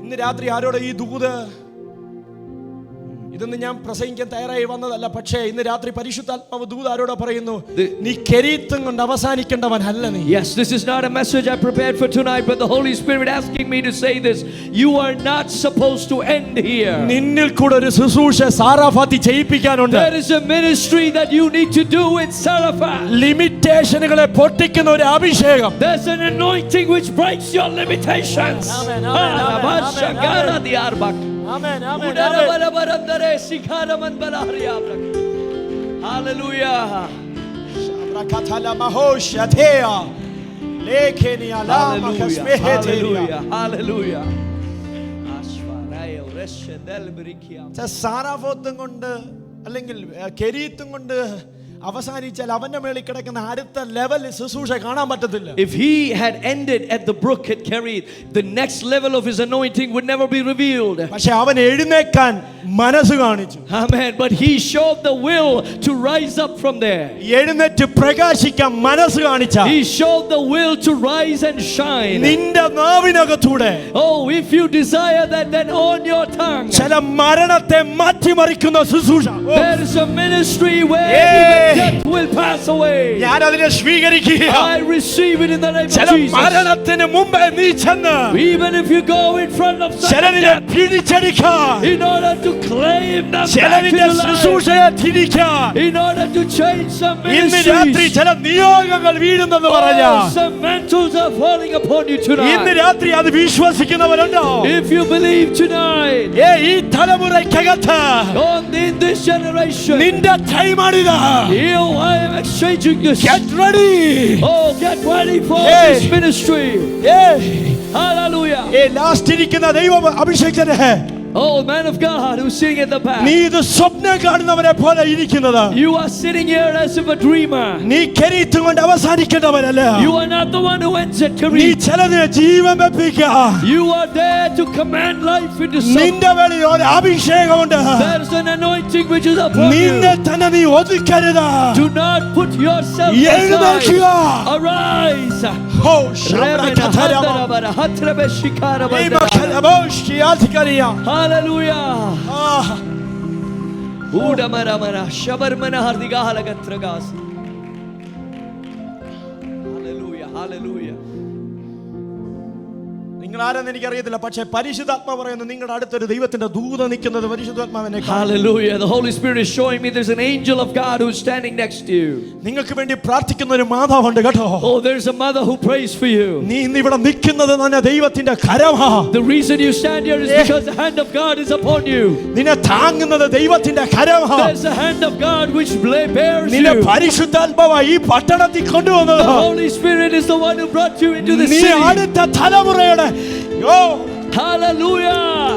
ഇന്ന് രാത്രി ആരോട് ഈ ദൂത്? ഇതൊന്നും ഞാൻ പ്രസംഗിക്കാൻ തയ്യാറായി വന്നതല്ല. പക്ഷേ ഇന്ന് രാത്രി പരിശുദ്ധാത്മാവ് ദൂത് ആരോട് പറയുന്നു, നീ കെരീത്തും കൊണ്ട് അവസാനിക്കേണ്ടവൻ അല്ല നീ. Yes, this is not a message I prepared for tonight, but the Holy Spirit asking me to say this. You are not supposed to end here. നിന്നിൽ കൂടെ ഒരു ശുശ്രൂഷ സാറാഫാത്തി ചെയ്യിപ്പിക്കാനുണ്ട്. There is a ministry that you need to do in Sarafat. ലിമിറ്റേഷനുകളെ പൊട്ടിക്കുന്ന ഒരു അഭിഷേകം. There's an anointing which breaks your limitations. Amen, amen, amen, amen, Hallelujah. Hallelujah. സാറാഫോത്തും കൊണ്ട് അല്ലെങ്കിൽ കെരീത്തും കൊണ്ട് അവസാനിച്ചാൽ അവന്റെ മേളിൽ കിടക്കുന്ന അടുത്ത ലെവൽ ശുശ്രൂഷ കാണാൻ പറ്റത്തില്ല. If he had ended at the brook at Kerit, the next level of his anointing would never be revealed. പക്ഷേ അവൻ എഴുന്നേൽക്കാൻ മനസ്സ് കാണിച്ചു. Amen. But he showed the will to rise up from there. എഴുന്നേറ്റ് പ്രകാശിക്കാൻ മനസ്സ് കാണിച്ച, He showed the will to rise and shine. നിന്റെ നാവിനകത്തൂടെ, Oh, if you desire that, then on your tongue ചില മരണത്തെ മാറ്റിമറിക്കുന്ന ശുശ്രൂഷ. there is a ministry where even death will pass away. ഞാൻ അതിനെ സ്വീകരിക്കുക. I receive it in the name of ചില Jesus. മരണത്തിന് മുമ്പേ നീ ചെന്ന്, Even if you go in front of ചിലതിനെ Satan പിടിച്ചെടുക്കാൻ, in order to claim them back to ചിലതിന്റെ your life, ശുശ്രൂഷയെ തിരിക്കാൻ, in order to change some ഇന്ന് രാത്രി ministries. ചില നിയോഗങ്ങൾ വീഴുന്നെന്ന് പറഞ്ഞ, Oh, some mantles are falling upon you ഇന്ന് tonight. രാത്രി അത് വിശ്വസിക്കുന്നവരുണ്ടോ? If you believe tonight, ഈ തലമുറയ്ക്കകത്ത് in this generation, നിന്റെ ടൈമാണിത്. I am exchanging this. Get ready. Oh, get ready for Hey. this ministry. Hallelujah. Last ഇരിക്കുന്ന ദൈവ അഭിഷേകനെ Oh, man of God who's sitting at the നീ back. ഇത് സ്വപ്നം കാണുന്നവരെ പോലെ ഇരിക്കുന്നത്. You are sitting here as if a dreamer. നീ Cherith കൊണ്ട് അവസാനിക്കേണ്ടവരല്ല. You are not the one who ends at നീ Kerit. ചിലതിനെ ജീവൻ വെപ്പിക്കുക. You are there to command life into something. നിന്റെ മേൽ ഒരു അഭിഷേകമുണ്ട്. There's an anointing which is upon നിന്നെ you. തന്നെ നീ ഒതുക്കരുത്. Do not put yourself എഴുന്നേൽക്കുക. aside. Arise. ഹോ Remena ശബ്രകഥരമ. handarabara hatrebe shikara bandara. ദൈവകലബോഷി ആധികാരിയ. Hallelujah. ആഹ്. Uda mara mara shabarmana hardiga halagatragas. Hallelujah. Hallelujah. നിങ്ങൾ ആരെന്ന് എനിക്കറിയത്തില്ല, പക്ഷേ പരിശുദ്ധാത്മാവ് പറയുന്നു നിങ്ങളുടെ അടുത്തൊരു ദൈവത്തിന്റെ ദൂത നിൽക്കുന്നത് പരിശുദ്ധാത്മാവിനെ കാണും. Hallelujah. The Holy Spirit is showing me there's an angel of God who's standing next to you. നിങ്ങൾക്ക് വേണ്ടി പ്രാർത്ഥിക്കുന്ന ഒരു മാതാവുണ്ട് കേട്ടോ. Oh, there's a mother who prays for you. നീ ഇന്ന് ഇവിടെ നിൽക്കുന്നത് തന്നെ ദൈവത്തിന്റെ കരമാ. The reason you stand here is because the hand of God is upon you. നിന്നെ താങ്ങുന്നത് ദൈവത്തിന്റെ കരമാ. There's a hand of God which bears നിന്നെ you. പരിശുദ്ധാത്മാവ് ഈ പട്ടണത്തിൽ കൊണ്ടുവന്നത്. The Holy Spirit is the one who brought you into this നീ city. അടുത്ത തലമുറയുടെ Hallelujah.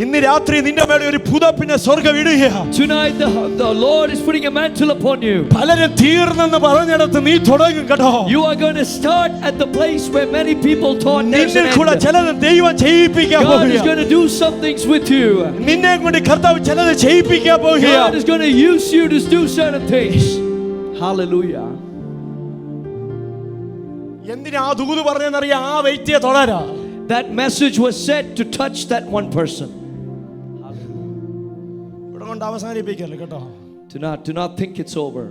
ഇന്ന് രാത്രി നിന്റെ മേലെ ഒരു പുതപ്പിനെ സ്വർഗ്ഗം ഇടുകയാ. Tonight the Lord is putting a mantle upon you. പലരും തീർന്നെന്ന് പറഞ്ഞിടത്ത് നീ തുടങ്ങും കേട്ടോ. You are going to start at the place where many people thought there's നിന്നിൽ an കൂടെ end. ചിലത് ദൈവം ചെയ്യിപ്പിക്കാൻ God is പോകുകയാ. going to do some things with you. നിന്നെ കൊണ്ട് കർത്താവ് ചിലത് ചെയ്യിപ്പിക്കാൻ പോകുകയാ. God is going to use you to do certain things. Hallelujah. എന്തിനാ ആ ദൂത് പറഞ്ഞെന്നറിയാം? ആ വ്യക്തിയെ തുടരാ. That message was said to touch that one person. ഇവിടെ കൊണ്ട് അവസാനിപ്പിക്കല്ലേ കേട്ടോ. Do not think it's over.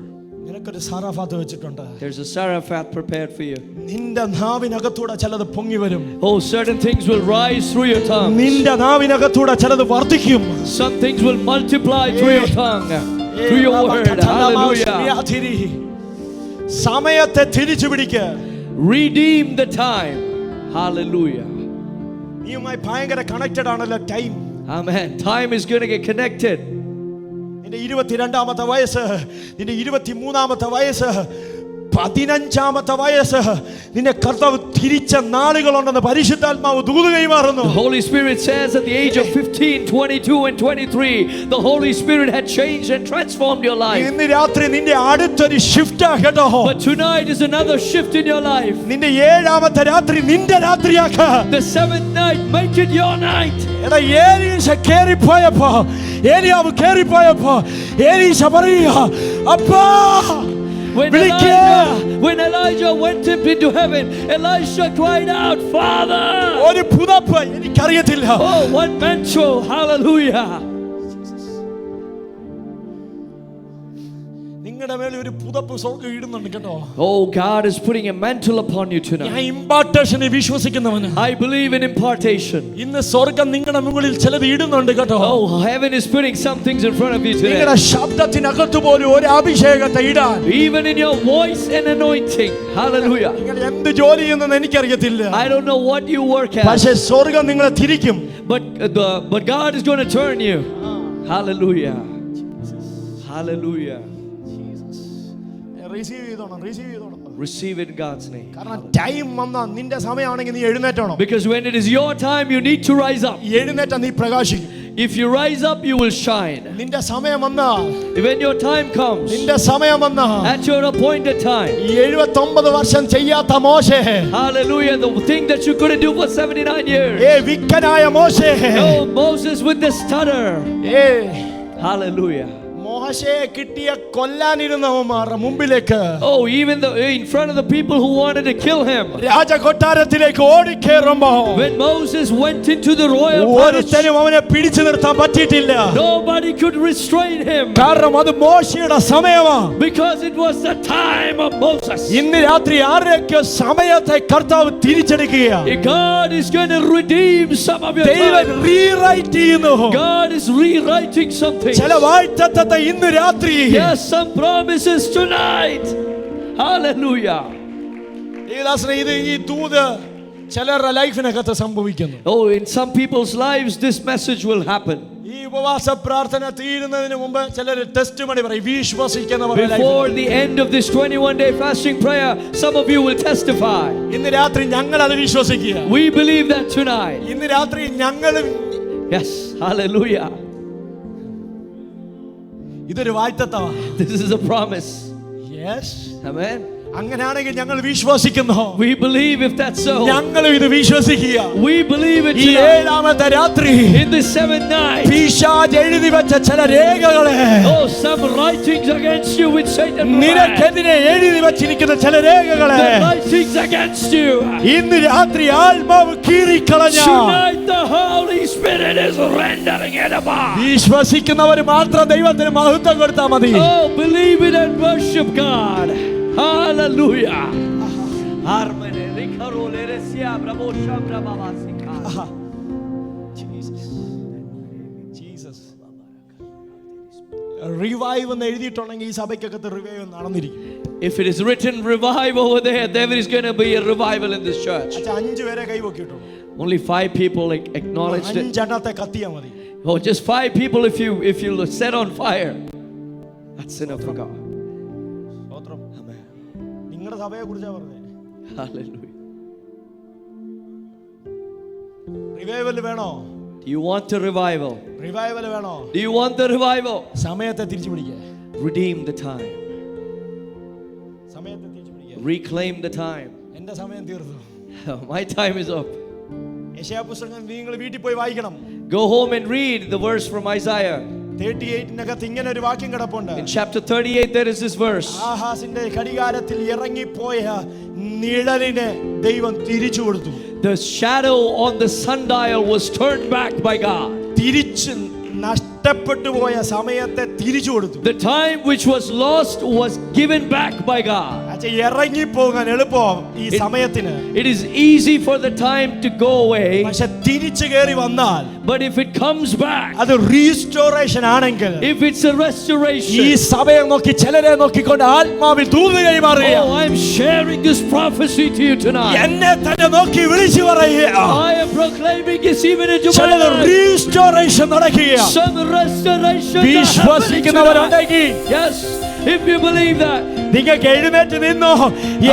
നിനക്കൊരു സാറാഫാത്ത് വെച്ചിട്ടുണ്ട്. There's a Sarafat prepared for you. നിന്റെ നാവിനകത്തൂടെ ചിലത് പൊങ്ങി വരും. Oh, certain things will rise through your tongue. നിന്റെ നാവിനകത്തൂടെ ചിലത് വർദ്ധിക്കും. Some things will multiply through your tongue, through your word. Hallelujah. സമയത്തെ തിരിച്ചു പിടിക്കുക. Redeem the time. Hallelujah. നീയുമായി ഭയങ്കര കണക്റ്റഡ് ആണല്ലോ time. Amen. Time is going to get connected. നിന്റെ 22ാമത്തെ വയസ്സ്, നിന്റെ 23ാമത്തെ വയസ്സ്, 15ാമത്തെ വയസ്സ്, നിന്നെ കർത്താവ് തിരിച്ച നാളുകളുണ്ടെന്ന് പരിശുദ്ധാത്മാവ് ദൂത് കൈമാറുന്നു. The Holy Spirit says at the age of 15, 22 and 23, the Holy Spirit had changed and transformed your life. ഇന്ന് രാത്രി നിന്റെ അടുത്തൊരു ഷിഫ്റ്റ് കേട്ടോ. But tonight is another shift in your life. നിന്റെ 7ാമത്തെ രാത്രി നിന്റെ രാത്രിയാക്ക. The 7th night, make it your night. എടാ ഏലീശ കേറിപ്പോയപ്പോ, ഏലിയാവ് കേറിപ്പോയപ്പോ ഏലീശ പറയുക, അപ്പാ When Elijah went up into heaven, Elisha cried out, Father. ഒരു പുതപ്പ് എനിക്കറിയത്തില്ല. Oh, one mantle. Hallelujah. നിങ്ങളുടെ മേലെ ഒരു പുതപ്പ് സ്വർഗ്ഗം ഇടുന്നുണ്ട് കേട്ടോ. Oh, God is putting a mantle upon you ഞാൻ tonight. ഇമ്പാർട്ടേഷനെ വിശ്വസിക്കുന്നവന്. I believe in impartation. ഇന്ന് സ്വർഗ്ഗം നിങ്ങളുടെ മുകളിൽ ചിലത് ഇടുന്നുണ്ട് കേട്ടോ. Oh, heaven is putting some things in front of you today. നിങ്ങളുടെ ശബ്ദത്തിനകത്ത് പോലും ഒരു അഭിഷേകത്തെ ഇടാൻ. Even in your voice and anointing. Hallelujah. നിങ്ങൾ എന്ത് ജോലി ചെയ്യുന്നെന്ന് എനിക്കറിയത്തില്ല. I don't know what you work പക്ഷേ at, സ്വർഗ്ഗം നിങ്ങളെ തിരിക്കും. but God is going to turn you. Hallelujah. Hallelujah. Receive ചെയ്തോണം. Receive it in God's name. കാരണം ടൈം വന്നാ നിന്റെ സമയമാണെങ്കിൽ നീ എഴുന്നേറ്റണം. Because when it is your time, you need to rise up. എഴുന്നേറ്റ നീ പ്രകാശിക്കും. If you rise up, you will shine. നിന്റെ സമയം വന്നാ, When your time comes, നിന്റെ സമയം വന്നാ, at your appointed time. 79 വർഷം ചെയ്യാത്ത മോശെ, Hallelujah. The thing that you couldn't do for 79 years. വിക്കനായ മോശെ, No, Moses with the stutter. Hallelujah. മോശയെ കിട്ടിയ കൊല്ലാനിരുന്നവന്മാരുടെ മുമ്പിലേക്ക്, Oh, even in front of the people who wanted to kill him. രാജകൊട്ടാരത്തിലേക്ക് ഓടിക്കേറുമ്പോ When Moses went into the royal palace, ഒരുത്തനും അവനെ പിടിച്ചു നിർത്താൻ പറ്റിയിട്ടില്ല. nobody could restrain him. കാരണം അത് മോശയുടെ സമയമാ. Because it was the time of Moses. ഇന്ന് രാത്രി ആരുടെയൊക്കെ സമയത്തെ കർത്താവ് തിരിച്ചെടുക്കുകയാ. God is going to redeem some of your ദൈവം time. റീറൈറ്റ് ചെയ്യുന്നു. God is rewriting something. ചില വാഴ്ത്തത്തെ ഇന്ന് രാത്രി. Yes, some promises tonight. Hallelujah. ഇത് ഈ ദൂത് ചിലരുടെ ലൈഫിനകത്ത് സംഭവിക്കുന്നു. Oh, in some people's lives this message will happen. ഈ ഈ ഉപവാസ പ്രാർത്ഥന തീരുന്നതിന് മുമ്പ് ചിലർ ടെസ്റ്റിമണി പറയും, വിശ്വസിക്കുന്നവർ. Before the end of this 21-day fasting prayer, some of you will testify. ഇന്ന് രാത്രി ഞങ്ങൾ അത് വിശ്വസിക്കുക. We believe that tonight. ഇന്ന് രാത്രി ഞങ്ങളും. Yes, hallelujah. ഇതൊരു വാഗ്ദത്തമാ. This is a promise. Yes. Amen. അങ്ങനെയാണെങ്കിൽ ഞങ്ങൾ വിശ്വസിക്കുന്നു. We believe if that's so. ഞങ്ങളും ഇത് വിശ്വസിക്കുക. We believe it ഈ tonight. ഏഴാമത്തെ രാത്രി In the 7th night. പിശാച് എഴുതി വെച്ച ചില രേഖകളെ, Oh, some writings against you with Satan. നിനക്കെതിരെ എഴുതി വെച്ചിരിക്കുന്ന ചില രേഖകളെ, The writings against you. ഇന്ന് രാത്രി ആത്മാവ് കീറിക്കളഞ്ഞ Tonight the Holy Spirit is rendering it apart. വിശ്വസിക്കുന്നവർ മാത്രം ദൈവത്തിന് മഹത്വം കൊടുത്താൽ മതി. Oh, believe it and worship God. Hallelujah. Armene rikarole resia bravo shabra babasika. Jesus. Revive എന്ന് എഴുതിയിട്ടുണ്ടെങ്കിൽ ഈ സഭയ്ക്കകത്ത് revive നടന്നിരിക്കും. If it is written revive over there, there is going to be a revival in this church. അച്ഛാ 5 പേരെ കൈവക്കിയിട്ടുള്ളൂ. Only 5 people acknowledged it. 5 എണ്ണത്തെ കത്തിയാ മതി. Oh, just 5 people if you set on fire. That's enough for God. സ്തോത്രം. നിങ്ങളുടെ സഭയെ കുറിച്ചാ പറഞ്ഞേ. Hallelujah. Revival വേണോ? Do you want a revival? Revival വേണോ? Do you want the revival? സമയത്തെ തിരിച്ചു പിടിക്കുക. Redeem the time. സമയത്തെ തിരിച്ചു പിടിക്കുക. Reclaim the time. എന്റെ സമയം തീർന്നു. My time is up. യെശയ്യാ പുസ്തകം നിങ്ങൾ വീട്ടിൽ പോയി വായിക്കണം. Go home and read the verse from Isaiah. 38-നകത്ത് ഇങ്ങനെ ഒരു വാക്യം കിടപ്പുണ്ട്. In chapter 38 there is this verse. ആഹാസിന്റെ ഘടികാരത്തിൽ ഇറങ്ങിപ്പോയ നിഴലിനെ ദൈവം തിരിച്ചു കൊടുത്തു. The shadow on the sundial was turned back by God. തിരിച്ചു നഷ്ടപ്പെട്ടു പോയ സമയത്തെ തിരിച്ചു കൊടുത്തു. The time which was lost was given back by God. അച്ഛാ ഇറങ്ങിപ്പോകാൻ എളുപ്പം ഈ സമയത്തിന്. It is easy for the time to go away. പക്ഷെ തിരിച്ചു കയറി വന്നാൽ, But if it comes back, അത് റീസ്റ്റോറേഷൻ ആണെങ്കിൽ, if it's a restoration, ഈ സഭയെ നോക്കി ചിലരെ നോക്കിക്കൊണ്ട് ആത്മാവിൽ ദൂത് കൈമാറുക. oh, I'm sharing this prophecy to you tonight. എന്നെ തന്നെ നോക്കി വിളിച്ചു പറയുക. I am proclaiming this even into my ചില life. റീസ്റ്റോറേഷൻ നടക്കുക. Some restoration. വിശ്വസിക്കുന്നവരുണ്ടെങ്കിൽ, Yes, if you believe that, നിങ്ങൾക്ക് എഴുന്നേറ്റ് നിന്നോ.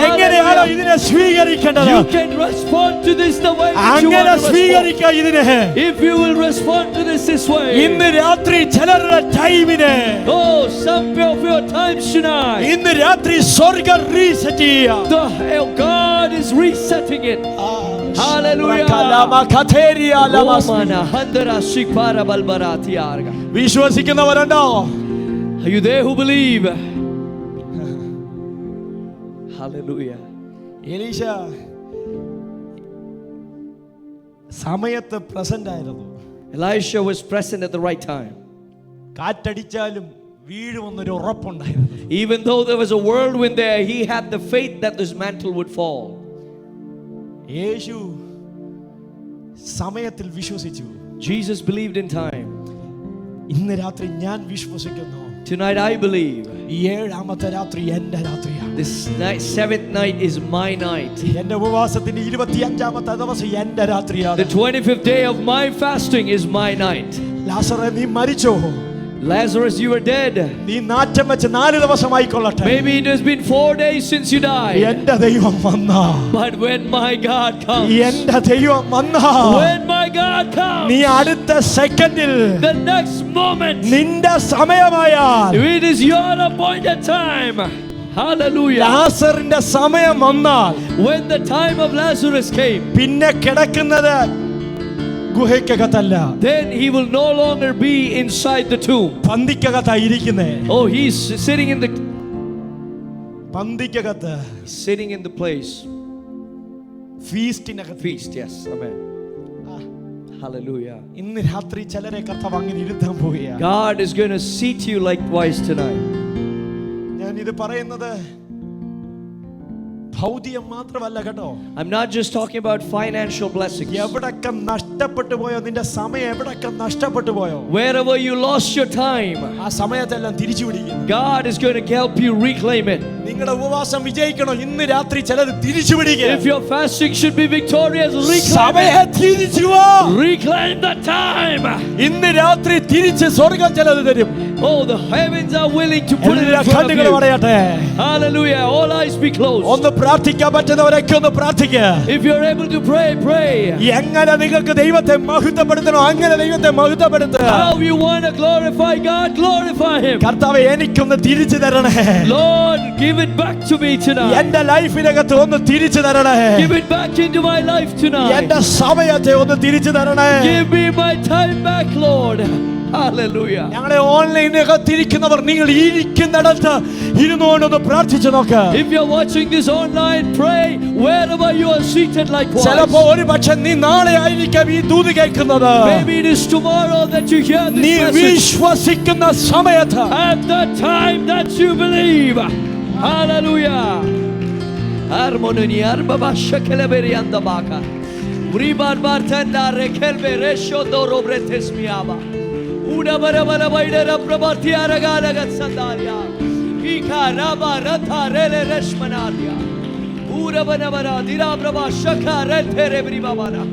എങ്ങനെയാണോ ഇതിനെ സ്വീകരിക്കേണ്ടത്? you can respond to this the way that you അങ്ങനെ want to respond. സ്വീകരിക്കുക ഇതിനെ. If you will respond to this way. ഇന്ന് രാത്രി ചിലരുടെ ടൈമിനെ, Oh, some of your times tonight. ഇന്ന് രാത്രി സ്വർഗ്ഗം റീസെറ്റ് ചെയ്യുക. The God is resetting it. Hallelujah. Romana handara shikpara balbarati arga. വിശ്വസിക്കുന്നവരുണ്ടോ? Are you there who believe? Hallelujah. എലീശ സമയത്ത് present ആയിരുന്നു. Elisha was present at the right time. കാറ്റടിച്ചാലും വീഴുമെന്നൊരു ഉറപ്പുണ്ടായിരുന്നു. Even though there was a whirlwind there, he had the faith that this mantle would fall. യേശു സമയത്തിൽ വിശ്വസിച്ചു. Jesus believed in time. ഇന്ന് രാത്രി ഞാൻ വിശ്വസിക്കുന്നു. Tonight I believe. ഈ ഏഴാമത്തെ രാത്രി എന്റെ രാത്രിയാണ്. This night, 7th night is my night. എന്റെ ഉപവാസത്തിന്റെ 25-ാമത്തെ ദിവസം എന്റെ രാത്രിയാണ്. The 25th day of my fasting is my night. ലാസറേ നീ മരിച്ചോ? Lazarus, you are dead. നീ നാറ്റം വെച്ച് 4 ദിവസമായിക്കൊള്ളട്ടെ. Maybe it has been 4 days since you died. എന്റെ ദൈവം വന്നാ, But when my God comes, എന്റെ ദൈവം വന്നാ, when my God comes, നീ അടുത്ത സെക്കൻഡിൽ, the next moment, നിന്റെ സമയമായാൽ, it is your appointed time. Hallelujah. ലാസറിന്റെ സമയം വന്നാൽ, When the time of Lazarus came, പിന്നെ കിടക്കുന്നത് ഗുഹയ്ക്കകത്തല്ല, then he will no longer be inside the tomb. പന്തിക്കകത്തായിരിക്കുന്നേ. Oh, he's sitting in the പന്തിക്കകത്ത്, sitting in the place. ഫീസ്റ്റിനകത്ത്. Feast, yes. Amen. Hallelujah. ഇന്ന് രാത്രി ചിലരെ കർത്താവ് അങ്ങനെ ഇരുത്താൻ പോവുകയാണ്. God is going to seat you likewise tonight. ഞാൻ ഇത് പറയുന്നത് ഭൗതികം മാത്രമല്ല കേട്ടോ. I'm not just talking about financial blessings. എവിടൊക്കെ നഷ്ടപ്പെട്ടു പോയോ, നിന്റെ സമയം എവിടൊക്കെ നഷ്ടപ്പെട്ടു പോയോ, Wherever you lost your time, ആ സമയത്തെല്ലാം തിരിച്ചു പിടിക്കും. God is going to help you reclaim it. നിങ്ങളുടെ ഉപവാസം വിജയിക്കണോ, ഇന്ന് രാത്രി ചിലത് തിരിച്ചു പിടിക്കും. If your fasting should be victorious, reclaim സമയം തിരിച്ചു വാ. Reclaim the time. ഇന്ന് രാത്രി തിരിച്ച് സ്വർഗ്ഗം ചിലത് തരും. Oh, the heavens are willing to put it in എല്ലാ front of കണ്ണുകളും you. അടയട്ടെ. Hallelujah. All eyes be closed. ഒന്ന് പ്രാർത്ഥിക്കാൻ പറ്റുന്നവരൊക്കെ ഒന്ന് പ്രാർത്ഥിക്കുക. If you're able to pray, pray. എങ്ങനെ നിങ്ങൾക്ക് ദൈവത്തെ മഹത്വപ്പെടുത്തണോ അങ്ങനെ ദൈവത്തെ മഹത്വപ്പെടുത്തുക. How you want to glorify God, glorify Him. കർത്താവേ, എനിക്കൊന്ന് തിരിച്ചു തരണേ. Lord, give it back to me tonight. എന്റെ ലൈഫിനകത്ത് ഒന്ന് തിരിച്ചു തരണേ. Give it back into my life tonight. എന്റെ സമയത്തെ ഒന്ന് തിരിച്ചു തരണേ. Give me my time back, Lord. Hallelujah. ഞങ്ങളെ ഓൺലൈനിനകത്തിരിക്കുന്നവർ നിങ്ങൾ ഇരിക്കുന്നിടത്ത് ഇരുന്നുകൊണ്ടൊന്ന് പ്രാർത്ഥിച്ചു നോക്ക്. If you're watching this online, pray wherever you are seated likewise. ചിലപ്പോ ഒരു പക്ഷെ നീ നാളെ ആയിരിക്കാം ഈ ദൂത് കേൾക്കുന്നത്. Maybe it is tomorrow that you hear this നീ message. വിശ്വസിക്കുന്ന സമയത്ത് At the time that you believe. Hallelujah. Harmony arbaba shekeleberi andabaka. Bribar bartenda rekelbe resho do robretes miaba. Uda bara bara baidera prabarthi aragala gatsandaria. Ika raba ratha rele reshmanaria. Uda bara bara dira prabha shaka retere bribabara.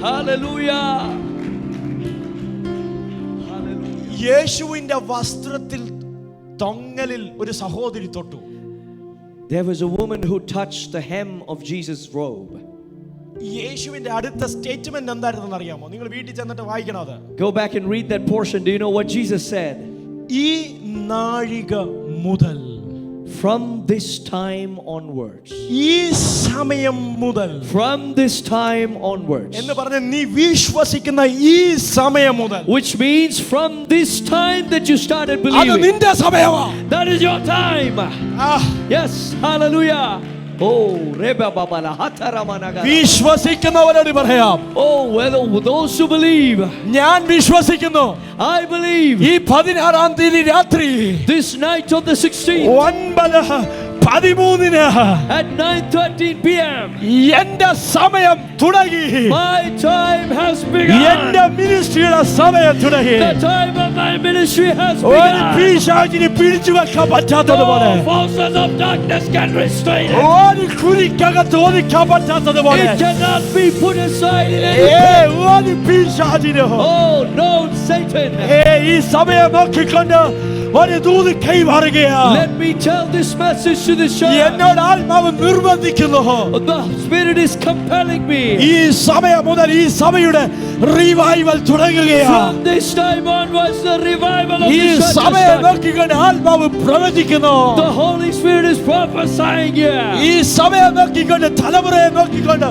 Hallelujah. Hallelujah. യേശുവിന്റെ വസ്ത്രത്തിൽ തൊങ്ങലിൽ ഒരു സഹോദരി തൊട്ടു. There was a woman who touched the hem of Jesus' robe. യേശുവിന്റെ അടുത്ത statement എന്തായിരുന്നെന്ന് അറിയാമോ? നിങ്ങൾ വീട്ടിൽ ചെന്നിട്ട് വായിക്കണം അത്. Go back and read that portion. Do you know what Jesus said? ഈ നാഴിക മുതൽ, From this time onwards. ഈ സമയം മുതൽ, From this time onwards. എന്ന് പറഞ്ഞ നീ വിശ്വസിക്കുന്ന ഈ സമയം മുതൽ, Which means from this time that you started അത് believing. നിന്റെ സമയമാ. That is your time. ആ, Yes. Hallelujah. Oh, Reba Babala Hataramanaga. വിശ്വസിക്കുന്നവരോട് പറയാം, Oh, well, those who believe. ഞാൻ വിശ്വസിക്കുന്നു. I believe. ഈ 16-ാം തീയതി രാത്രി This night of the 16th 9:13 at 9:13 p.m. എന്റെ സമയം തുടങ്ങി. My time has begun. എന്റെ മിനിസ്ട്രിയുടെ സമയം തുടങ്ങി. The time of my ministry has ഒരു begun. പിശാചിനെ പിടിച്ചു വെക്കാൻ പറ്റാത്തതുപോലെ, No forces of darkness can restrain it. ഒരു കുഴിക്കകത്ത് ഒതുക്കാൻ പറ്റാത്തതുപോലെ, It cannot be put aside in any way. ഒരു പിശാചിനോ Oh no, Satan. ഈ സമയം നോക്കിക്കൊണ്ട് ഒരു ദൂത് കൈമാറുകയാ. Let me tell this message to the church. എന്നോട് ആത്മാവ് നിർബന്ധിക്കുന്നു. The Spirit is compelling me. ഈ സമയം മുതൽ ഈ സഭയുടെ revival തുടങ്ങുകയാ. From this time onwards, the revival of ഈ the church സമയം is starting. നോക്കിക്കൊണ്ട് ആത്മാവ് പ്രവചിക്കുന്നു. The Holy Spirit is prophesying here. ഈ സമയം നോക്കിക്കൊണ്ട് തലമുറയെ നോക്കിക്കൊണ്ട്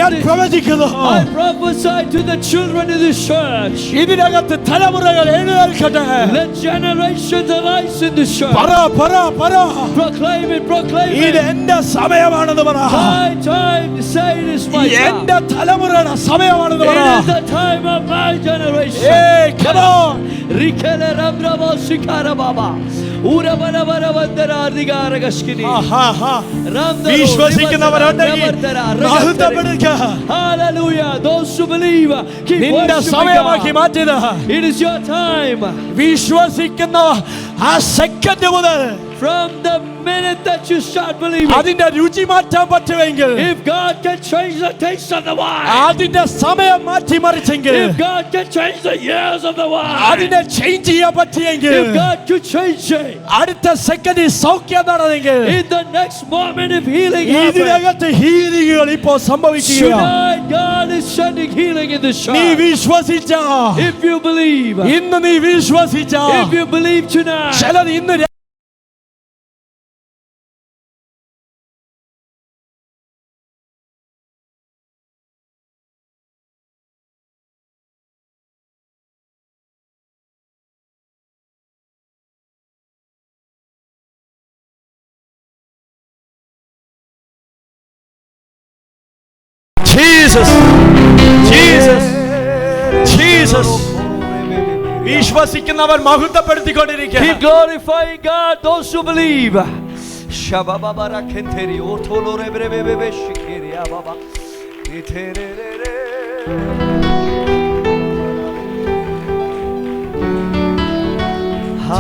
ഞാൻ പ്രവചിക്കുന്നു. I prophesy to the children of this church. ഇതിനകത്ത് തലമുറകൾ എഴുന്നേൽക്കട്ടെ. Let generations arise in this church. പറ പറ പറ, Proclaim it, proclaim ഇത് it. എന്റെ സമയമാണെന്ന് പറ. My time, say it is my time. എന്റെ തലമുറയുടെ സമയമാണെന്ന് പറ. It is the time of my generation. come on. Rikele ramrabo shikara baba. Ura bara bara bandara digara gashkini. വിശ്വസിക്കുന്നവരുണ്ടെങ്കിൽ മഹത്വപ്പെടുക. Hallelujah. Those who believe, keep നിന്റെ worshiping സമയമാക്കി God. മാറ്റുക. It is your time. വിശ്വസിക്കുന്ന ആ second മുതൽ, From the minute that you start believing, അതിന്റെ രുചി മാറ്റാൻ പറ്റുമെങ്കിൽ, if God can change the taste of the wine, അതിന്റെ സമയം മാറ്റിമറിച്ചെങ്കിൽ, if God can change the years of the wine, അതിനെ ചേഞ്ച് ചെയ്യാൻ പറ്റിയെങ്കിൽ, if God could change it, അടുത്ത സെക്കൻഡിൽ സൗഖ്യം നടന്നെങ്കിൽ, in the next moment if healing happens, ഇതിനകത്ത് ഹീലിംഗുകൾ ഇപ്പോൾ സംഭവിക്കുക. tonight God is sending healing in this നീ church. വിശ്വസിച്ച, If you believe, ഇന്ന് നീ വിശ്വസിച്ച, if you believe tonight, ചിലത് ഇന്ന് ജീസസ് ജീസസ് ജീസസ് വിശ്വസിക്കുന്നവർ മഹത്വപ്പെടുത്തിക്കൊണ്ടിരിക്കുക. keep glorifying God. Those who believe. Shababara Kenteri, Otolo Rebebe Shikiri, Ababa.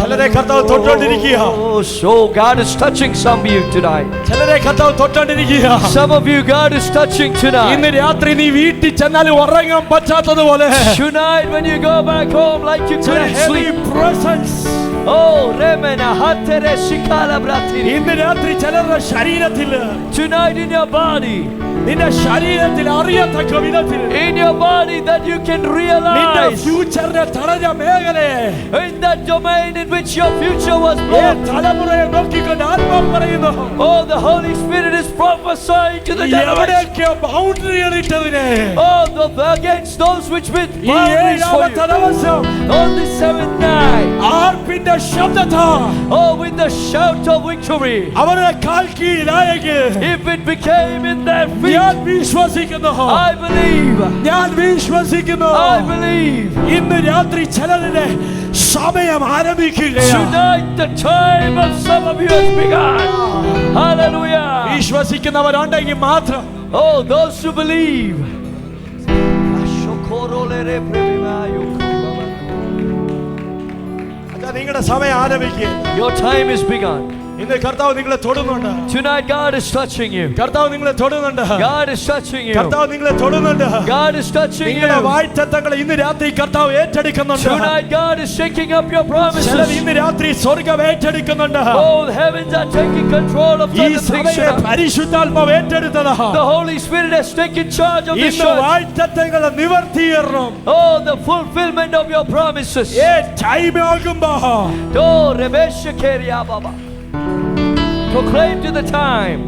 ചിലരെ കർത്താവ് തൊട്ടുകൊണ്ടിരിക്കുക. Oh, so God is touching some of you tonight. ചിലരെ കർത്താവ് തൊട്ടുകൊണ്ടിരിക്കുക. Some of you, God is touching tonight. ഇന്ന് രാത്രി നീ വീട്ടിൽ ചെന്നാലും ഉറങ്ങാൻ പറ്റാത്തതുപോലെ Tonight, when you go back home, like you couldn't sleep. presence. Oh, Remena Hatere Shikala Bratiri. ഇന്ന് രാത്രി ചിലരുടെ ശരീരത്തിൽ, Tonight, in your body, നിന്റെ ശരീരത്തിൽ അറിയത്തക്ക വിധത്തിൽ in your body, that you can നിന്റെ realize ഫ്യൂച്ചറിനെ തടഞ്ഞ മേഖലയെ in that domain in which your future was ഈ blocked. തലമുറയെ നോക്കിക്കൊണ്ട് ആത്മാവ് പറയുന്നു, Oh, the Holy Spirit is prophesying to the generation. എവിടെയൊക്കെയോ ബൗണ്ടറികൾ ഇട്ടതിനെ Oh, against those which with ഈ boundaries for ഏഴാമത്തെ you. ദിവസം On the seventh night, ആർപ്പിന്റെ ശബ്ദത്താൽ oh, with the shout of victory, അവരുടെ കാൽ കീഴിലായെങ്കിൽ if it became in their feet, ഞാൻ വിശ്വസിക്കുന്നു, I believe, ഞാൻ വിശ്വസിക്കുന്നു, I believe. ഇന്ന് രാത്രി ചിലരുടെ സമയം ആരംഭിക്കുകയാണ്. Tonight, the time of some of you has begun. Hallelujah. വിശ്വസിക്കുന്നവരുണ്ടെങ്കിൽ മാത്രം. Oh, those who believe. അതാ നിങ്ങളുടെ സമയം ആരംഭിക്കുക. Your time is begun. ഇന്ന് കർത്താവ് നിങ്ങളെ തൊടുന്നുണ്ട്. Tonight, God is touching you. കർത്താവ് നിങ്ങളെ തൊടുന്നുണ്ട്. God is touching you. കർത്താവ് നിങ്ങളെ തൊടുന്നുണ്ട്. God is touching നിങ്ങളുടെ you. വായ്ത്തത്തങ്ങളെ ഇന്ന് രാത്രി കർത്താവ് ഏറ്റെടുക്കുന്നുണ്ട്. Tonight, God is shaking up your ചിലർ promises. ഇന്ന് രാത്രി സ്വർഗ്ഗം ഏറ്റെടുക്കുന്നുണ്ട്. Oh, the heavens are taking control of ഈ the സഭയെ picture. പരിശുദ്ധാത്മാവ് ഏറ്റെടുത്തതാ. The Holy Spirit has taken charge of this ഇന്ന് church. വായ്ത്തത്തങ്ങളെ നിവർത്തീകരണം. Oh, the fulfillment of your promises. Time ആകുമ്പോ Oh, Rebesha Keria Baba. Proclaim to the time.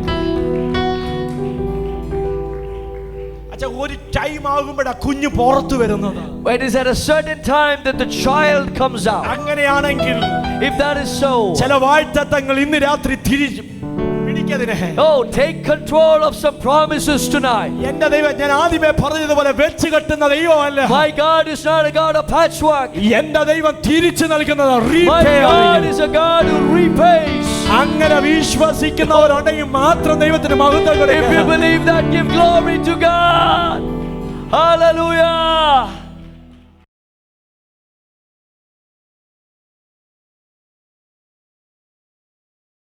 അച്ഛാ, ഒരു time ആകുമ്പോഴാ കുഞ്ഞ് പുറത്തു വരുന്നത്. It is at a certain time that the child comes out. അങ്ങനെയാണെങ്കിൽ If that is so, ചില വായ്ത്തത്തങ്ങൾ ഇന്ന് രാത്രി തിരിച്ചു പിടിക്കതിനെ. oh, take control of some promises tonight. എന്റെ ദൈവം, ഞാൻ ആദ്യമേ പറഞ്ഞതുപോലെ വെച്ച് കെട്ടുന്ന ദൈവമല്ല. My God is not a God of patchwork. എന്റെ ദൈവം തിരിച്ചു നൽകുന്നത് My God is a God who repays. അങ്ങനെ വിശ്വസിക്കുന്നവരുണ്ടെങ്കിൽ മാത്രം ദൈവത്തിന് മഹത്വം If you കൊടുക്കുക. believe that, give glory to God. Hallelujah.